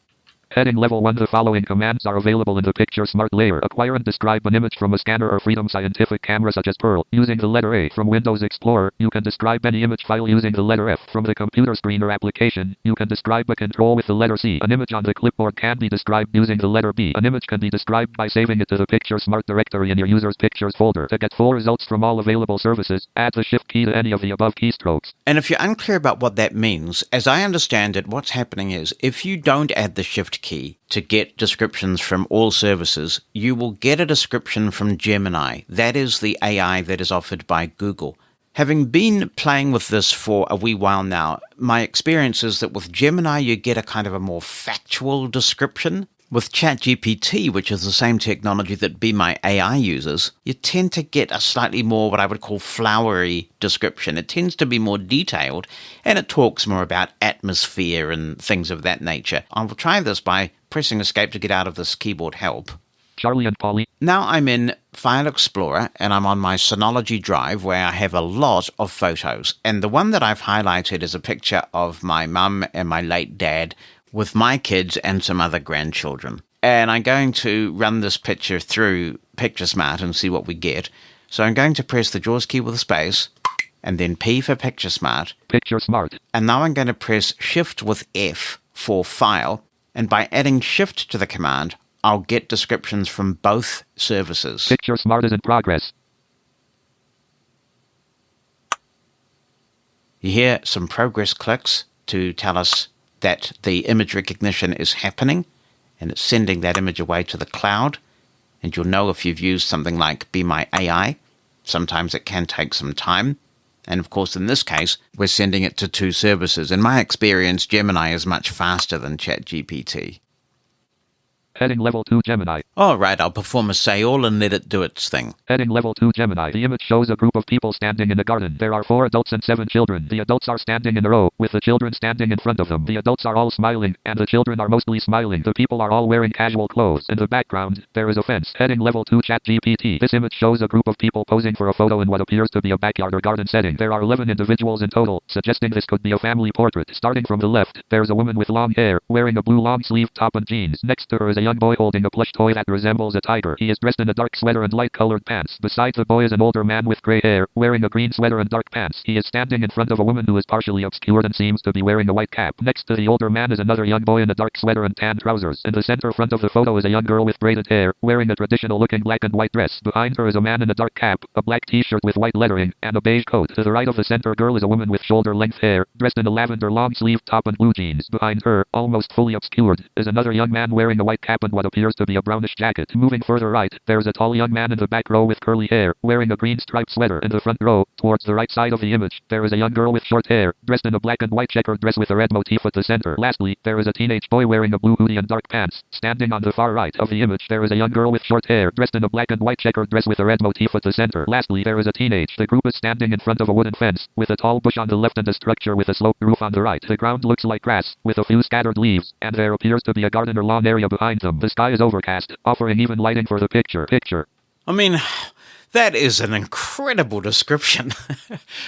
Heading level 1. The following commands are available in the Picture Smart layer. Acquire and describe an image from a scanner or Freedom Scientific camera such as Pearl. Using the letter A from Windows Explorer, you can describe any image file using the letter F. From the computer screen or application, you can describe a control with the letter C. An image on the clipboard can be described using the letter B. An image can be described by saving it to the Picture Smart directory in your user's Pictures folder. To get full results from all available services, add the Shift key to any of the above keystrokes. And if you're unclear about what that means, as I understand it, what's happening is if you don't add the Shift key to get descriptions from all services, you will get a description from Gemini. That is the AI that is offered by Google. Having been playing with this for a wee while now, my experience is that with Gemini you get a kind of a more factual description. With ChatGPT, which is the same technology that Be My AI uses, you tend to get a slightly more what I would call flowery description. It tends to be more detailed, and it talks more about atmosphere and things of that nature. I will try this by pressing Escape to get out of this keyboard help. Charlie and Polly. Now I'm in File Explorer, and I'm on my Synology drive where I have a lot of photos. And the one that I've highlighted is a picture of my mum and my late dad with my kids and some other grandchildren. And I'm going to run this picture through Picture Smart and see what we get. So I'm going to press the JAWS key with a space, and then P for Picture Smart. Picture Smart. And now I'm going to press Shift with F for File, and by adding Shift to the command, I'll get descriptions from both services. Picture Smart is in progress. You hear some progress clicks to tell us that the image recognition is happening, and it's sending that image away to the cloud. And you'll know if you've used something like Be My AI. Sometimes it can take some time. And of course, in this case, we're sending it to 2 services. In my experience, Gemini is much faster than ChatGPT. Heading level 2 Gemini. All right, I'll perform a say all and let it do its thing. Heading level 2 Gemini. The image shows a group of people standing in a garden. There are 4 adults and 7 children. The adults are standing in a row, with the children standing in front of them. The adults are all smiling, and the children are mostly smiling. The people are all wearing casual clothes. In the background, there is a fence. Heading level 2 ChatGPT. This image shows a group of people posing for a photo in what appears to be a backyard or garden setting. There are 11 individuals in total, suggesting this could be a family portrait. Starting from the left, there's a woman with long hair, wearing a blue long-sleeved top and jeans. Next to her is a young boy holding a plush toy that resembles a tiger. He is dressed in a dark sweater and light-colored pants. Beside the boy is an older man with gray hair, wearing a green sweater and dark pants. He is standing in front of a woman who is partially obscured and seems to be wearing a white cap. Next to the older man is another young boy in a dark sweater and tan trousers. In the center front of the photo is a young girl with braided hair, wearing a traditional-looking black and white dress. Behind her is a man in a dark cap, a black t-shirt with white lettering, and a beige coat. To the right of the center girl is a woman with shoulder-length hair, dressed in a lavender long-sleeved top and blue jeans. Behind her, almost fully obscured, is another young man wearing a white cap and what appears to be a brownish jacket. Moving further right, there is a tall young man in the back row with curly hair, wearing a green striped sweater. In the front row, towards the right side of the image, there is a young girl with short hair, dressed in a black and white checkered dress with a red motif at the center. Lastly, there is a teenage boy wearing a blue hoodie and dark pants. Standing on the far right of the image, there is a young girl with short hair, dressed in a black and white checkered dress with a red motif at the center. Lastly, there is a teenage. The group is standing in front of a wooden fence, with a tall bush on the left and a structure with a sloped roof on the right. The ground looks like grass, with a few scattered leaves, and there appears to be a garden or lawn area behind them. The sky is overcast, offering even lighting for the picture. I mean, that is an incredible description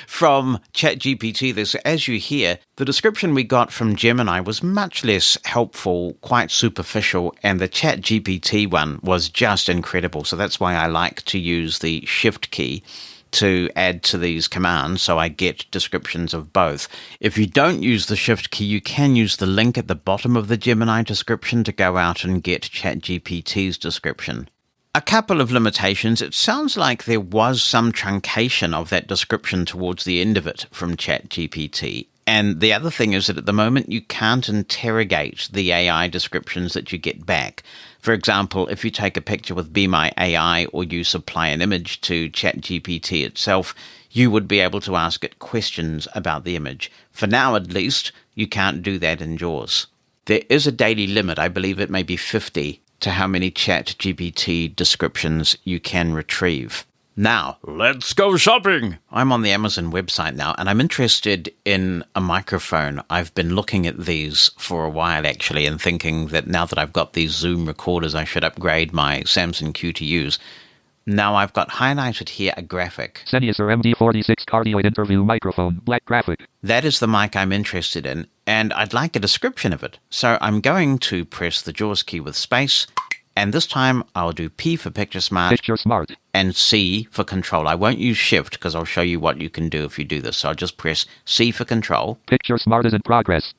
from ChatGPT. This, as you hear, the description we got from Gemini was much less helpful, quite superficial, and the ChatGPT one was just incredible. So that's why I like to use the Shift key to add to these commands, so I get descriptions of both. If you don't use the Shift key, you can use the link at the bottom of the Gemini description to go out and get ChatGPT's description. A couple of limitations. It sounds like there was some truncation of that description towards the end of it from ChatGPT. And the other thing is that at the moment you can't interrogate the AI descriptions that you get back. For example, if you take a picture with Be My AI or you supply an image to ChatGPT itself, you would be able to ask it questions about the image. For now, at least, you can't do that in JAWS. There is a daily limit, I believe it may be 50, to how many ChatGPT descriptions you can retrieve. Now, let's go shopping! I'm on the Amazon website now, and I'm interested in a microphone. I've been looking at these for a while, actually, and thinking that now that I've got these Zoom recorders, I should upgrade my Samsung Q2Us. Now I've got highlighted here a graphic. Sennheiser MD46 cardioid interview microphone, black graphic. That is the mic I'm interested in, and I'd like a description of it. So I'm going to press the JAWS key with space, and this time I'll do P for Picture Smart. Picture Smart. And C for Control. I won't use Shift because I'll show you what you can do if you do this. So I'll just press C for Control. Picture Smart is in progress.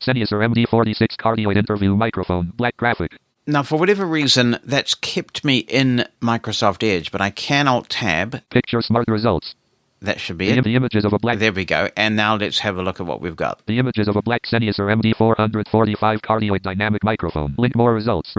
Sennheiser MD46 cardioid interview microphone, black graphic. Now, for whatever reason, that's kept me in Microsoft Edge, but I can Alt-Tab. Picture Smart results. That should be it. The images of a black... There we go. And now let's have a look at what we've got. The images of a black Sennheiser MD445 cardioid dynamic microphone. Link more results.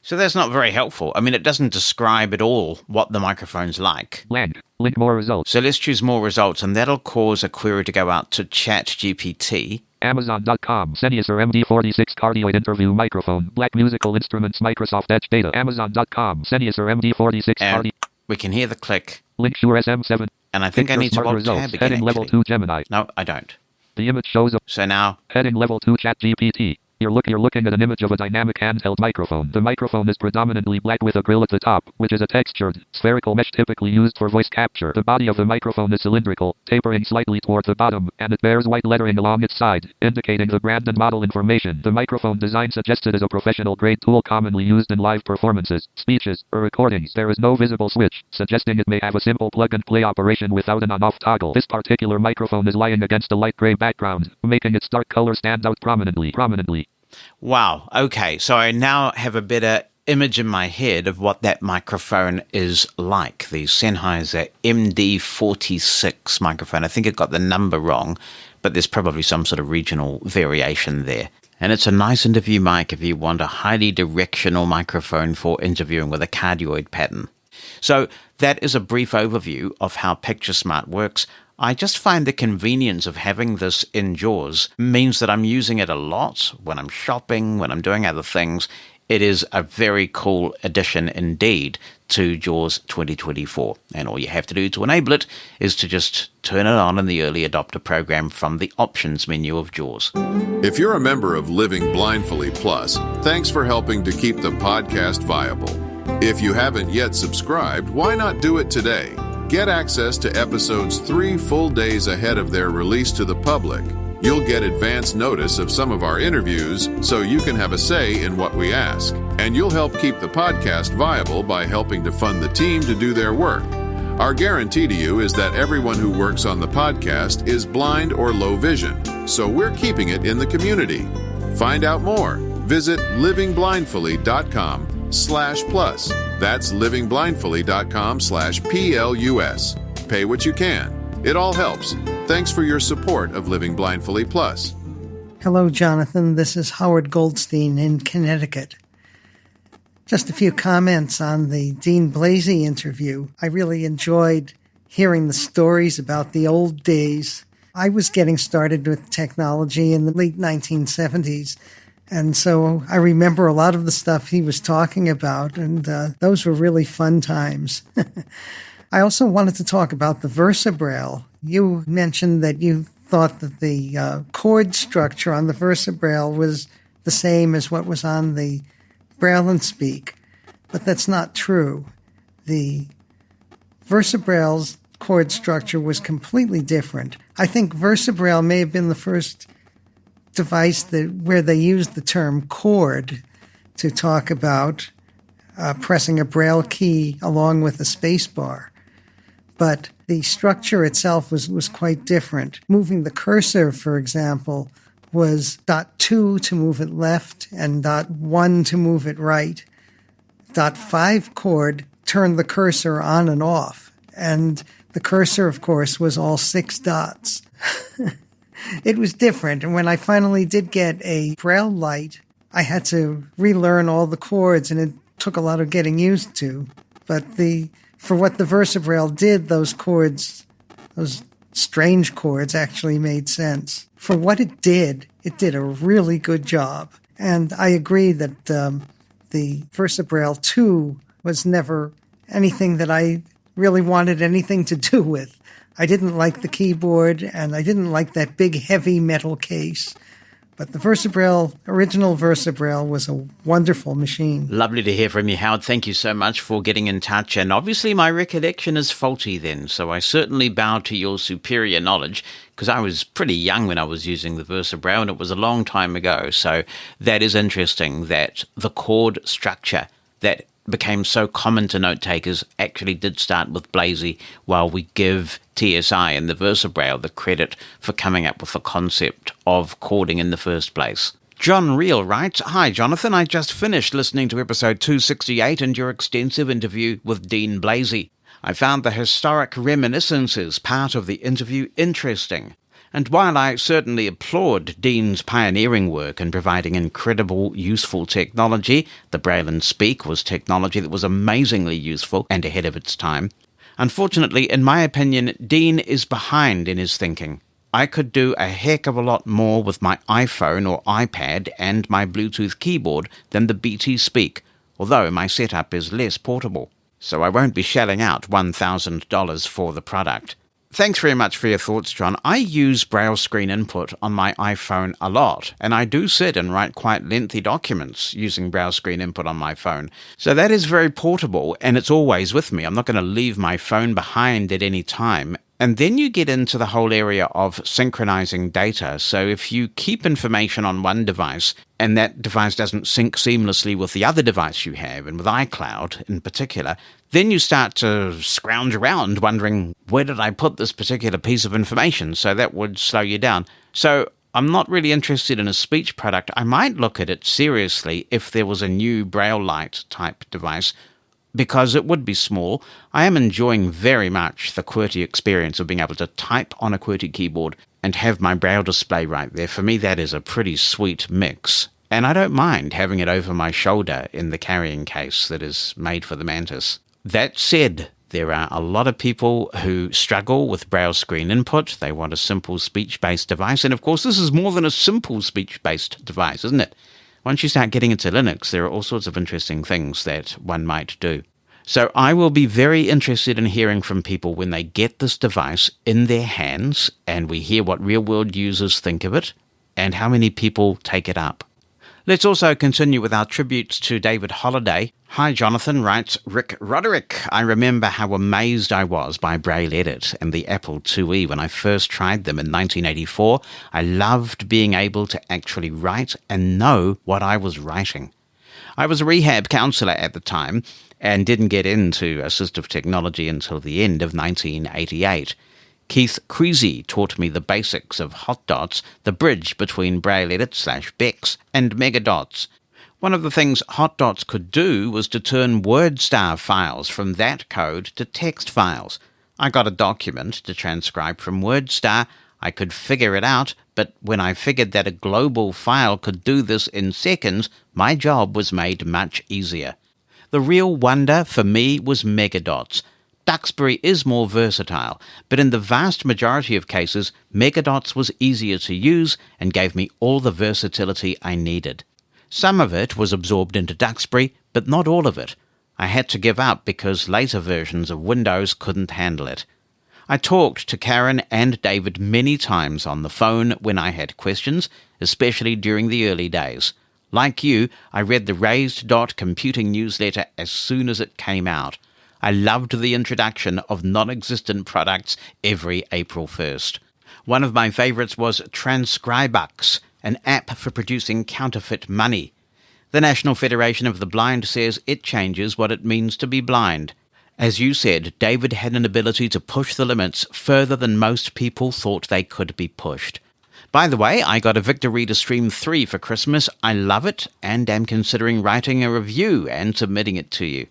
So that's not very helpful. I mean, it doesn't describe at all what the microphone's like. Blank. Link more results. So let's choose more results, and that'll cause a query to go out to ChatGPT. Amazon.com. Sennheiser MD46 cardioid interview microphone. Black musical instruments. Microsoft Edge data. Amazon.com. Sennheiser MD46 cardioid. We can hear the click. Link Shure SM7. And I think I need to Alt-Tab again, Heading level 2 Gemini. No, I don't. The image shows a... So now... Heading level 2 ChatGPT. You're looking at an image of a dynamic handheld microphone. The microphone is predominantly black with a grill at the top, which is a textured, spherical mesh typically used for voice capture. The body of the microphone is cylindrical, tapering slightly toward the bottom, and it bears white lettering along its side, indicating the brand and model information. The microphone design suggested as a professional-grade tool commonly used in live performances, speeches, or recordings. There is no visible switch, suggesting it may have a simple plug-and-play operation without an on-off toggle. This particular microphone is lying against a light gray background, making its dark color stand out prominently. Wow. Okay. So I now have a better image in my head of what that microphone is like. The Sennheiser MD46 microphone. I think it got the number wrong, but there's probably some sort of regional variation there. And it's a nice interview mic if you want a highly directional microphone for interviewing with a cardioid pattern. So that is a brief overview of how Picture Smart works. I just find the convenience of having this in JAWS means that I'm using it a lot when I'm shopping, when I'm doing other things. It is a very cool addition indeed to JAWS 2024. And all you have to do to enable it is to just turn it on in the early adopter program from the options menu of JAWS. If you're a member of Living Blindfully Plus, thanks for helping to keep the podcast viable. If you haven't yet subscribed, why not do it today? Get access to episodes 3 full days ahead of their release to the public, You'll get advance notice of some of our interviews so you can have a say in what we ask. And you'll help keep the podcast viable by helping to fund the team to do their work. Our guarantee to you is that everyone who works on the podcast is blind or low vision, so we're keeping it in the community. Find out more. Visit livingblindfully.com/plus. That's livingblindfully.com/plus. Pay what you can. It all helps. Thanks for your support of Living Blindfully Plus. Hello, Jonathan. This is Howard Goldstein in Connecticut. Just a few comments on the Deane Blazie interview. I really enjoyed hearing the stories about the old days. I was getting started with technology in the late 1970s, and so I remember a lot of the stuff he was talking about, and those were really fun times. I also wanted to talk about the VersaBraille. You mentioned that you thought that the chord structure on the VersaBraille was the same as what was on the Braille and Speak, but that's not true. The VersaBraille's chord structure was completely different. I think VersaBraille may have been the first device where they used the term chord to talk about pressing a Braille key along with a space bar. But the structure itself was quite different. Moving the cursor, for example, was .2 to move it left and .1 to move it right. .5 chord turned the cursor on and off. And the cursor, of course, was all 6 dots. It was different. And when I finally did get a Braille light, I had to relearn all the chords, and it took a lot of getting used to. But for what the VersaBraille did, those chords, those strange chords, actually made sense. For what it did a really good job. And I agree that the VersaBraille 2 was never anything that I really wanted anything to do with. I didn't like the keyboard, and I didn't like that big, heavy metal case. But the original VersaBraille was a wonderful machine. Lovely to hear from you, Howard. Thank you so much for getting in touch. And obviously my recollection is faulty then, so I certainly bow to your superior knowledge, because I was pretty young when I was using the VersaBraille, and it was a long time ago. So that is interesting that the chord structure that became so common to note takers actually did start with Blazie, while we give TSI and the VersaBraille the credit for coming up with the concept of chording in the first place. John Reel writes, "Hi Jonathan, I just finished listening to episode 268 and your extensive interview with Deane Blazie. I found the historic reminiscences part of the interview interesting. And while I certainly applaud Deane's pioneering work in providing incredible, useful technology, the Braille and Speak was technology that was amazingly useful and ahead of its time. Unfortunately, in my opinion, Deane is behind in his thinking. I could do a heck of a lot more with my iPhone or iPad and my Bluetooth keyboard than the BT Speak, although my setup is less portable. So I won't be shelling out $1,000 for the product." Thanks very much for your thoughts, John. I use Braille screen input on my iPhone a lot, and I do sit and write quite lengthy documents using Braille screen input on my phone. So that is very portable, and it's always with me. I'm not going to leave my phone behind at any time. And then you get into the whole area of synchronizing data. So if you keep information on one device and that device doesn't sync seamlessly with the other device you have, and with iCloud in particular, then you start to scrounge around wondering, where did I put this particular piece of information? So that would slow you down. So I'm not really interested in a speech product. I might look at it seriously if there was a new Braille Lite type device, because it would be small. I am enjoying very much the QWERTY experience of being able to type on a QWERTY keyboard and have my Braille display right there. For me, that is a pretty sweet mix. And I don't mind having it over my shoulder in the carrying case that is made for the Mantis. That said, there are a lot of people who struggle with Braille screen input. They want a simple speech-based device. And of course, this is more than a simple speech-based device, isn't it? Once you start getting into Linux, there are all sorts of interesting things that one might do. So I will be very interested in hearing from people when they get this device in their hands and we hear what real-world users think of it and how many people take it up. Let's also continue with our tributes to David Holladay. Hi, Jonathan, writes Rick Roderick. I remember how amazed I was by Braille Edit and the Apple IIe when I first tried them in 1984. I loved being able to actually write and know what I was writing. I was a rehab counsellor at the time and didn't get into assistive technology until the end of 1988. Keith Creasy taught me the basics of hot dots, the bridge between Braille Edit/Bex and Megadots. One of the things hot dots could do was to turn WordStar files from that code to text files. I got a document to transcribe from WordStar. I could figure it out, but when I figured that a global file could do this in seconds, my job was made much easier. The real wonder for me was Megadots. Duxbury is more versatile, but in the vast majority of cases, Megadots was easier to use and gave me all the versatility I needed. Some of it was absorbed into Duxbury, but not all of it. I had to give up because later versions of Windows couldn't handle it. I talked to Karen and David many times on the phone when I had questions, especially during the early days. Like you, I read the Raised Dot computing newsletter as soon as it came out. I loved the introduction of non-existent products every April 1st. One of my favorites was Transcribux, an app for producing counterfeit money. The National Federation of the Blind says it changes what it means to be blind. As you said, David had an ability to push the limits further than most people thought they could be pushed. By the way, I got a Victor Reader Stream 3 for Christmas. I love it and am considering writing a review and submitting it to you.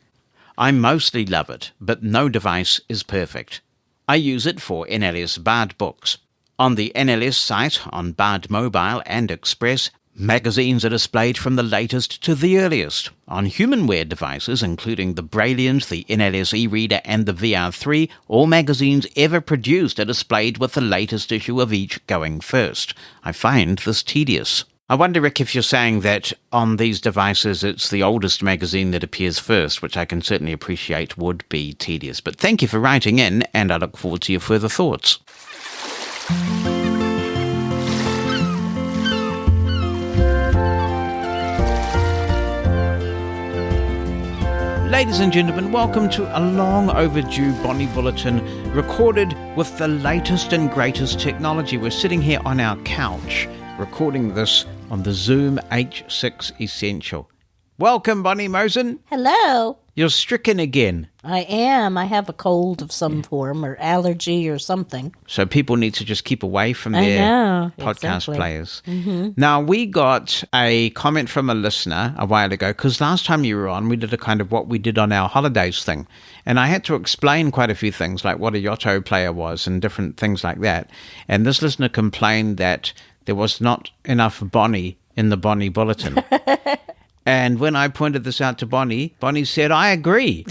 I mostly love it, but no device is perfect. I use it for NLS Bard books. On the NLS site, on Bard Mobile and Express, magazines are displayed from the latest to the earliest. On humanware devices, including the Brailliant, the NLS e-reader and the VR3, all magazines ever produced are displayed with the latest issue of each going first. I find this tedious. I wonder, Rick, if you're saying that on these devices it's the oldest magazine that appears first, which I can certainly appreciate would be tedious. But thank you for writing in, and I look forward to your further thoughts. Ladies and gentlemen, welcome to a long overdue Bonnie Bulletin, recorded with the latest and greatest technology. We're sitting here on our couch, recording this on the Zoom H6 Essential. Welcome, Bonnie Mosen. Hello. You're stricken again. I am. I have a cold of some form or allergy or something. So people need to just keep away from their podcast players. Mm-hmm. Now, we got a comment from a listener a while ago, because last time you were on, we did a kind of what we did on our holidays thing. And I had to explain quite a few things, like what a Yotto player was and different things like that. And this listener complained that there was not enough Bonnie in the Bonnie Bulletin. And when I pointed this out to Bonnie, Bonnie said, I agree.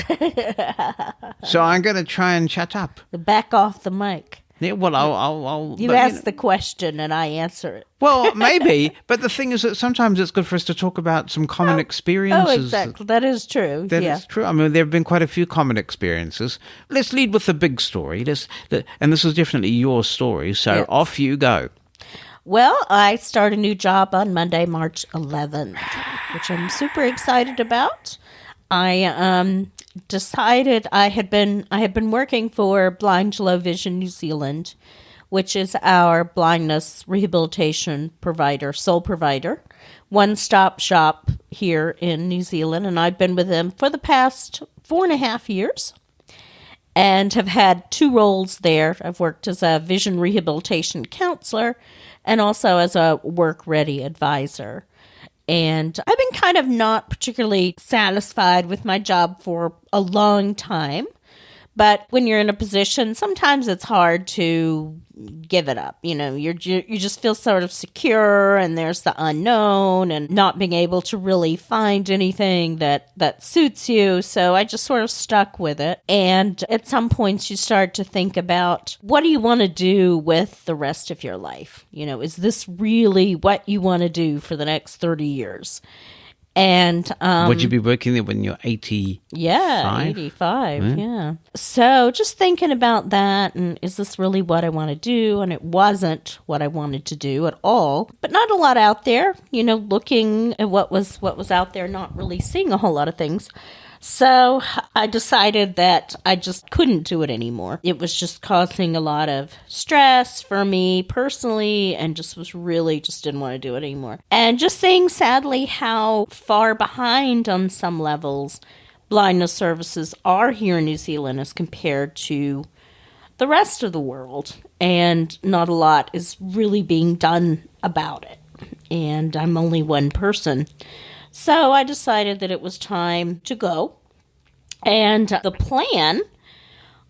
So I'm going to try and shut up. Back off the mic. Yeah, well, I'll you ask the question and I answer it. Well, maybe. But the thing is that sometimes it's good for us to talk about some common experiences. Oh, exactly. That is true. That is true. I mean, there have been quite a few common experiences. Let's lead with the big story. And this is definitely your story. So off you go. Well, I start a new job on Monday, March 11th, which I'm super excited about. I decided I had been working for Blind Low Vision New Zealand, which is our blindness rehabilitation provider, sole provider, one-stop shop here in New Zealand, and I've been with them for the past 4.5 years. And have had 2 roles there. I've worked as a vision rehabilitation counselor and also as a work-ready advisor. And I've been kind of not particularly satisfied with my job for a long time. But when you're in a position, sometimes it's hard to give it up. You know, you just feel sort of secure, and there's the unknown and not being able to really find anything that suits you. So I just sort of stuck with it. And at some points you start to think about, what do you want to do with the rest of your life? You know, is this really what you want to do for the next 30 years? And would you be working there when you're 80? Yeah, 85. Yeah. So just thinking about that, and is this really what I want to do? And it wasn't what I wanted to do at all. But not a lot out there. Looking at what was out there, not really seeing a whole lot of things. So I decided that I just couldn't do it anymore. It was just causing a lot of stress for me personally, and just didn't want to do it anymore. And just seeing sadly how far behind on some levels blindness services are here in New Zealand as compared to the rest of the world. And not a lot is really being done about it. And I'm only one person. So I decided that it was time to go. And the plan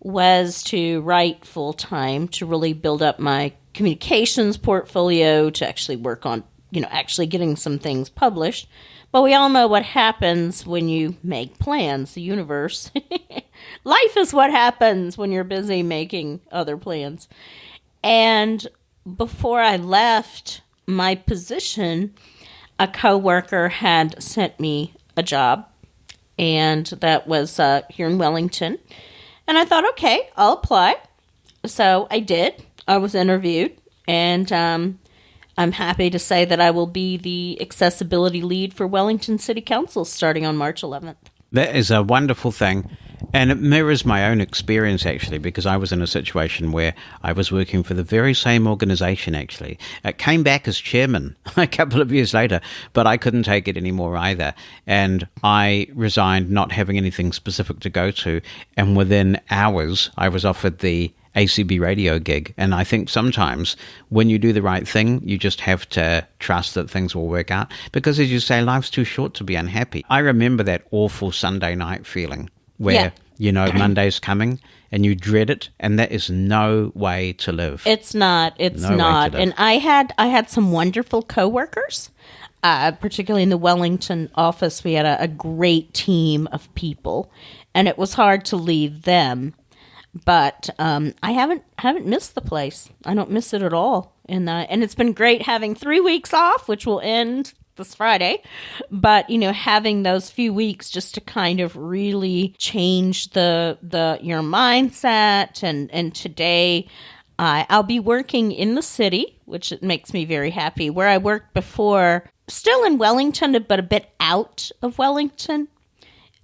was to write full-time, to really build up my communications portfolio, to actually work on, actually getting some things published. But we all know what happens when you make plans, the universe. Life is what happens when you're busy making other plans. And before I left my position, a coworker had sent me a job, and that was here in Wellington. And I thought, okay, I'll apply. So I did. I was interviewed, and I'm happy to say that I will be the accessibility lead for Wellington City Council starting on March 11th. That is a wonderful thing. And it mirrors my own experience, actually, because I was in a situation where I was working for the very same organization, actually. It came back as chairman a couple of years later, but I couldn't take it anymore either. And I resigned, not having anything specific to go to. And within hours, I was offered the ACB radio gig. And I think sometimes when you do the right thing, you just have to trust that things will work out. Because as you say, life's too short to be unhappy. I remember that awful Sunday night feeling where, Monday's coming and you dread it. And that is no way to live. It's not. And I had some wonderful coworkers, particularly in the Wellington office. We had a great team of people, and it was hard to leave them. But I haven't missed the place. I don't miss it at all. And it's been great having 3 weeks off, which will end this Friday. But, having those few weeks just to kind of really change your mindset. And today I'll be working in the city, which makes me very happy. Where I worked before, still in Wellington, but a bit out of Wellington,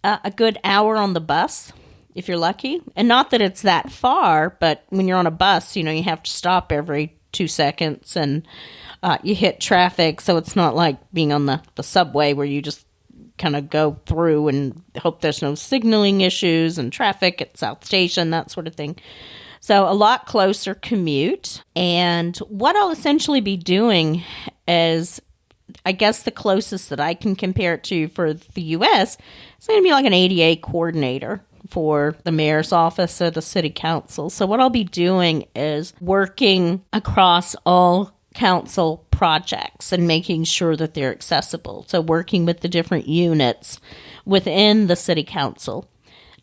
a good hour on the bus, if you're lucky. And not that it's that far, but when you're on a bus, you have to stop every 2 seconds and you hit traffic. So it's not like being on the subway where you just kind of go through and hope there's no signaling issues and traffic at South Station, that sort of thing. So a lot closer commute. And what I'll essentially be doing is, I guess the closest that I can compare it to for the U.S., it's going to be like an ADA coordinator for the mayor's office or the city council. So what I'll be doing is working across all council projects and making sure that they're accessible. So working with the different units within the city council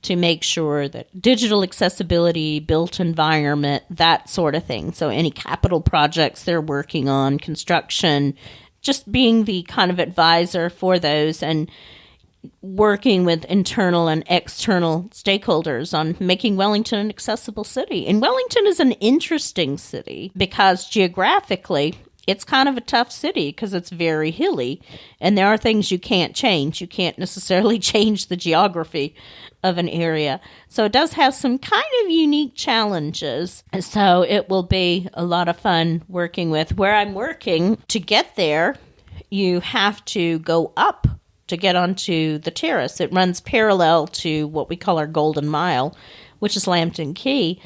to make sure that digital accessibility, built environment, that sort of thing. So any capital projects they're working on, construction, just being the kind of advisor for those, and working with internal and external stakeholders on making Wellington an accessible city. And Wellington is an interesting city because geographically, it's kind of a tough city because it's very hilly, and there are things you can't change. You can't necessarily change the geography of an area. So it does have some kind of unique challenges. So it will be a lot of fun working with. Where I'm working, to get there, you have to go up to get onto the terrace. It runs parallel to what we call our Golden Mile, which is Lambton Quay,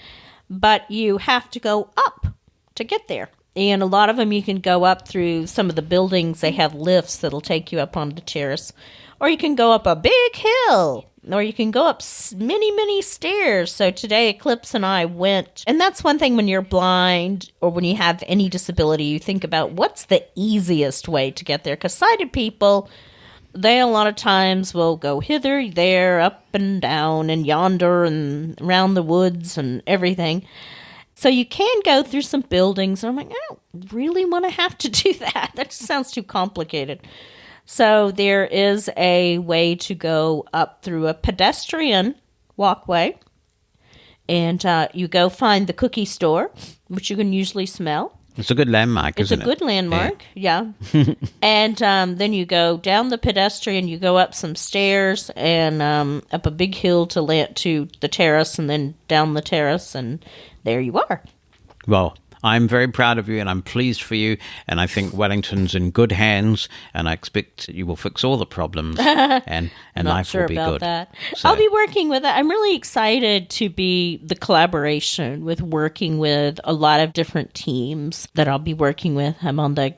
but you have to go up to get there. And a lot of them you can go up through some of the buildings. They have lifts that'll take you up on the terrace. Or you can go up a big hill. Or you can go up many, many stairs. So today Eclipse and I went. And that's one thing when you're blind or when you have any disability, you think about what's the easiest way to get there. Because sighted people, they a lot of times will go hither, there, up and down and yonder and around the woods and everything. So you can go through some buildings. And I'm like, I don't really want to have to do that. That just sounds too complicated. So there is a way to go up through a pedestrian walkway, and you go find the cookie store, which you can usually smell. It's a good landmark, It's a isn't it? good landmark, yeah. And then you go down the pedestrian, you go up some stairs and up a big hill to the terrace, and then down the terrace, and there you are. Well, I'm very proud of you, and I'm pleased for you, and I think Wellington's in good hands, and I expect you will fix all the problems, and Not life sure will be about good. that. So- I'll be working with it. I'm really excited to be the collaboration with working with a lot of different teams that I'll be working with. I'm on the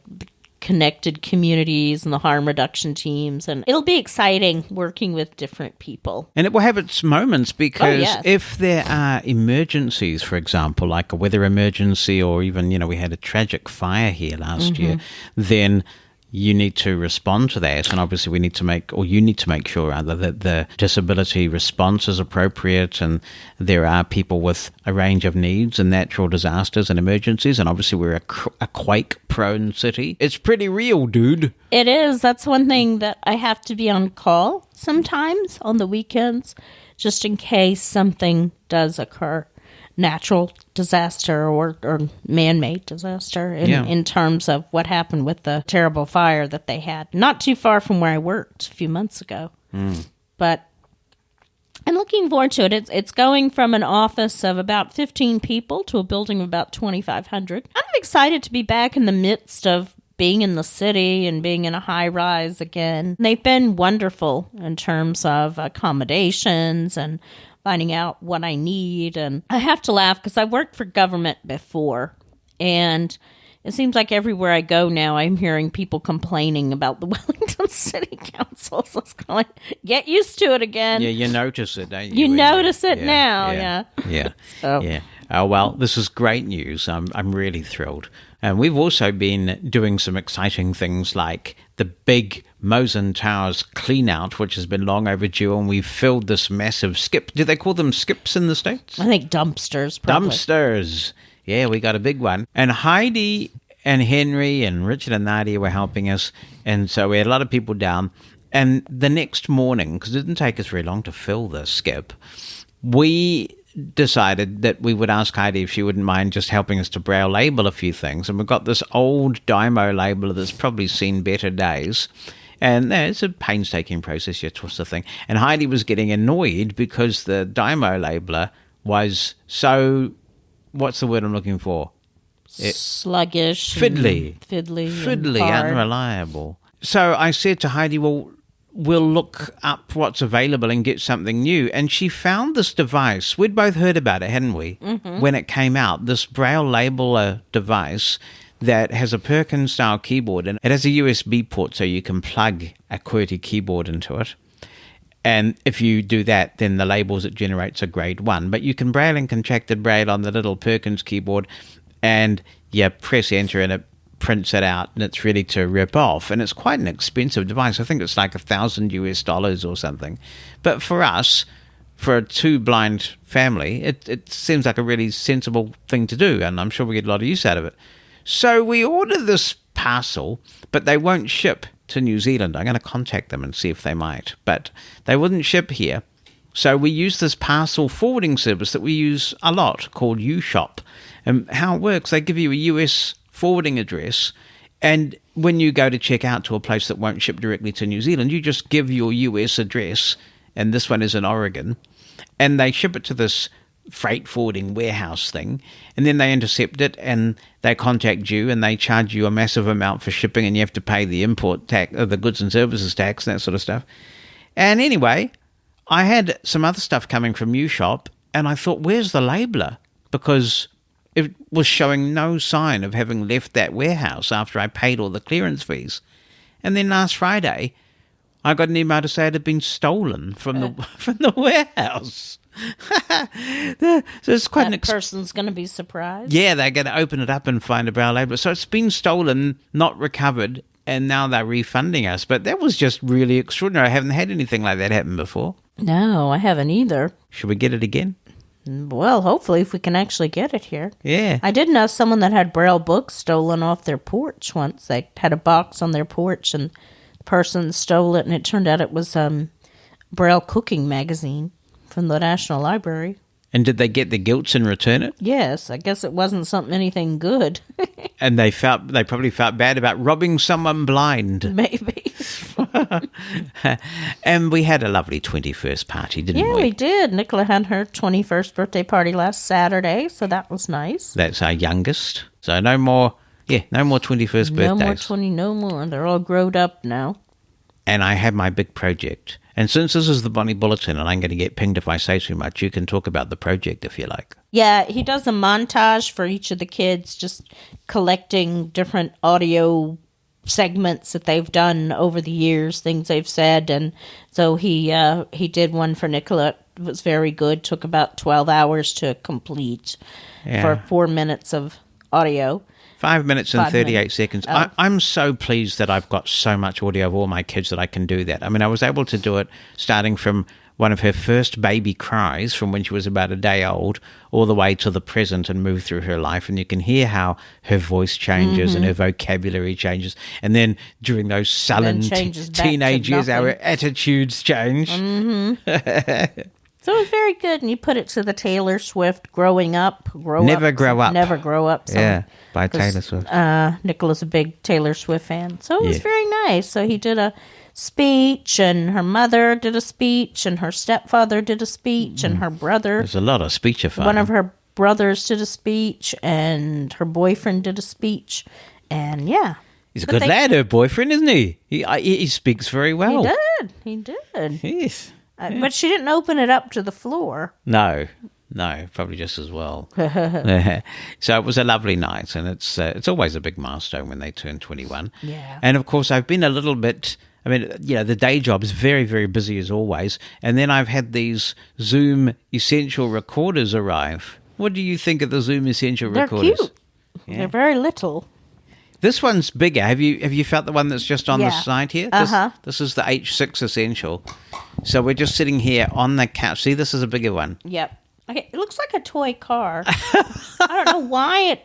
connected communities and the harm reduction teams, and it'll be exciting working with different people. And it will have its moments because yes. if there are emergencies, for example, like a weather emergency, or even, we had a tragic fire here last year, then you need to respond to that. And obviously you need to make sure rather that the disability response is appropriate, and there are people with a range of needs and natural disasters and emergencies. And obviously we're a quake-prone city. It's pretty real, dude. It is. That's one thing that I have to be on call sometimes on the weekends, just in case something does occur. Natural disaster or man-made disaster in terms of what happened with the terrible fire that they had not too far from where I worked a few months ago. But I'm looking forward to it. It's going from an office of about 15 people to a building of about 2,500. I'm excited to be back in the midst of being in the city and being in a high rise again. They've been wonderful in terms of accommodations and finding out what I need. And I have to laugh because I worked for government before, and it seems like everywhere I go now, I'm hearing people complaining about the Wellington City Council. So it's kind of like, get used to it again. Yeah, you notice it, don't you? You notice it now, yeah. So. Yeah. Oh, well, this is great news. I'm really thrilled. And we've also been doing some exciting things like the big Mosen Towers clean out, which has been long overdue, and we've filled this massive skip. Do they call them skips in the States? I think dumpsters, probably. Dumpsters. Yeah, we got a big one. And Heidi and Henry and Richard and Nadia were helping us, and so we had a lot of people down. And the next morning, because it didn't take us very long to fill the skip, we decided that we would ask Heidi if she wouldn't mind just helping us to braille label a few things. And we've got this old Dymo labeler that's probably seen better days. And it's a painstaking process, you twist the thing. And Heidi was getting annoyed because the Dymo labeler was so, what's the word I'm looking for? Sluggish. Fiddly. Fiddly, hard. Unreliable. So I said to Heidi, well, we'll look up what's available and get something new. And she found this device. We'd both heard about it, hadn't we? When it came out, this braille labeler device that has a Perkins-style keyboard, and it has a USB port so you can plug a QWERTY keyboard into it. And if you do that, then the labels it generates are grade 1. But you can braille and contracted braille on the little Perkins keyboard, and you press enter and it prints it out, and it's ready to rip off. And it's quite an expensive device. I think it's like $1,000 or something. But for us, for a two-blind family, it seems like a really sensible thing to do, and I'm sure we get a lot of use out of it. So we ordered this parcel, but they won't ship to New Zealand. I'm going to contact them and see if they might, but they wouldn't ship here. So we use this parcel forwarding service that we use a lot called UShop. And how it works, they give you a US forwarding address, and when you go to check out to a place that won't ship directly to New Zealand, you just give your US address, and this one is in Oregon, and they ship it to this freight forwarding warehouse thing, and then they intercept it and they contact you and they charge you a massive amount for shipping, and you have to pay the import tax, the goods and services tax, and that sort of stuff. And anyway, I had some other stuff coming from UShop, and I thought, where's the labeler? Because it was showing no sign of having left that warehouse after I paid all the clearance fees. And then last Friday, I got an email to say it had been stolen from the warehouse. So it's quite That person's going to be surprised. Yeah, they're going to open it up and find a braille labeler. So it's been stolen, not recovered, and now they're refunding us. But that was just really extraordinary. I haven't had anything like that happen before. No, I haven't either. Should we get it again? Well, hopefully if we can actually get it here. Yeah. I did know someone that had braille books stolen off their porch once. They had a box on their porch and person stole it, and it turned out it was Braille Cooking magazine from the National Library. And did they get the gilts and return it? Yes, I guess it wasn't anything good. And they probably felt bad about robbing someone blind. Maybe. And we had a lovely 21st party, didn't we? Yeah, we did. Nicola had her 21st birthday party last Saturday, so that was nice. That's our youngest. So no more 21st birthdays. No more. They're all grown up now. And I have my big project. And since this is the Bonnie Bulletin and I'm going to get pinged if I say too much, you can talk about the project if you like. Yeah, he does a montage for each of the kids, just collecting different audio segments that they've done over the years, things they've said. And so he did one for Nicola. It was very good. Took about 12 hours to complete for 4 minutes of audio. 5 minutes and 38 seconds. I'm so pleased that I've got so much audio of all my kids that I can do that. I mean, I was able to do it starting from one of her first baby cries from when she was about a day old all the way to the present and move through her life. And you can hear how her voice changes and her vocabulary changes. And then during those sullen teenage years, our attitudes change. So it was very good, and you put it to the Taylor Swift Never Grow Up. Song, by Taylor Swift. Nicola's a big Taylor Swift fan, so it was very nice. So he did a speech, and her mother did a speech, and her stepfather did a speech, and her brother. There's a lot of speechifying. One of her brothers did a speech, and her boyfriend did a speech, and yeah. He's a good lad, her boyfriend, isn't he? He speaks very well. He did. Yes. But she didn't open it up to the floor. No, probably just as well. So it was a lovely night, and it's always a big milestone when they turn 21. Yeah. And of course, I've been a little bit. I mean, the day job is very, very busy as always, and then I've had these Zoom Essential recorders arrive. What do you think of the Zoom Essential recorders? They're cute. Yeah. They're very little. This one's bigger. Have you felt the one that's just on the side here? This is the H6 Essential. So we're just sitting here on the couch. See, this is a bigger one. Yep. Okay, it looks like a toy car. I don't know why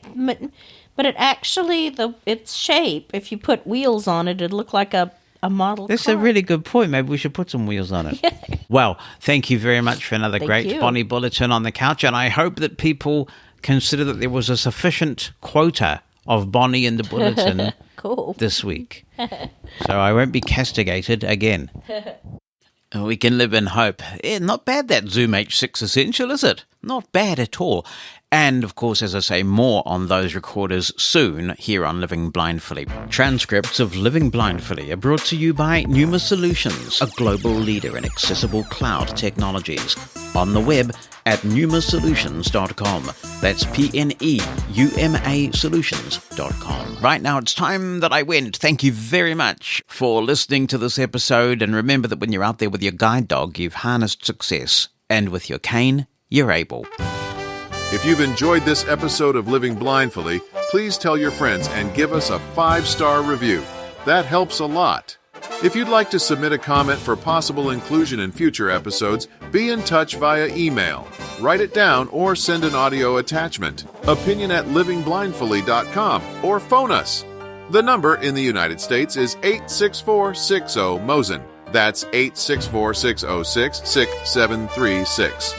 but it actually, its shape, if you put wheels on it, it'd look like a model car. That's a really good point. Maybe we should put some wheels on it. Well, thank you very much for another great Bonnie Bulletin on the couch, and I hope that people consider that there was a sufficient quota of Bonnie in the Bulletin this week. So I won't be castigated again. We can live in hope. Not bad, that Zoom H6 Essential, is it? Not bad at all. And, of course, as I say, more on those recorders soon here on Living Blindfully. Transcripts of Living Blindfully are brought to you by Pneuma Solutions, a global leader in accessible cloud technologies. On the web at pneumasolutions.com. That's PNEUMA Solutions.com. Right now, it's time that I went. Thank you very much for listening to this episode. And remember that when you're out there with your guide dog, you've harnessed success. And with your cane, you're able. If you've enjoyed this episode of Living Blindfully, please tell your friends and give us a 5-star review. That helps a lot. If you'd like to submit a comment for possible inclusion in future episodes, be in touch via email. Write it down or send an audio attachment. opinion@livingblindfully.com or phone us. The number in the United States is 86460-MOSEN. That's 864-606-6736.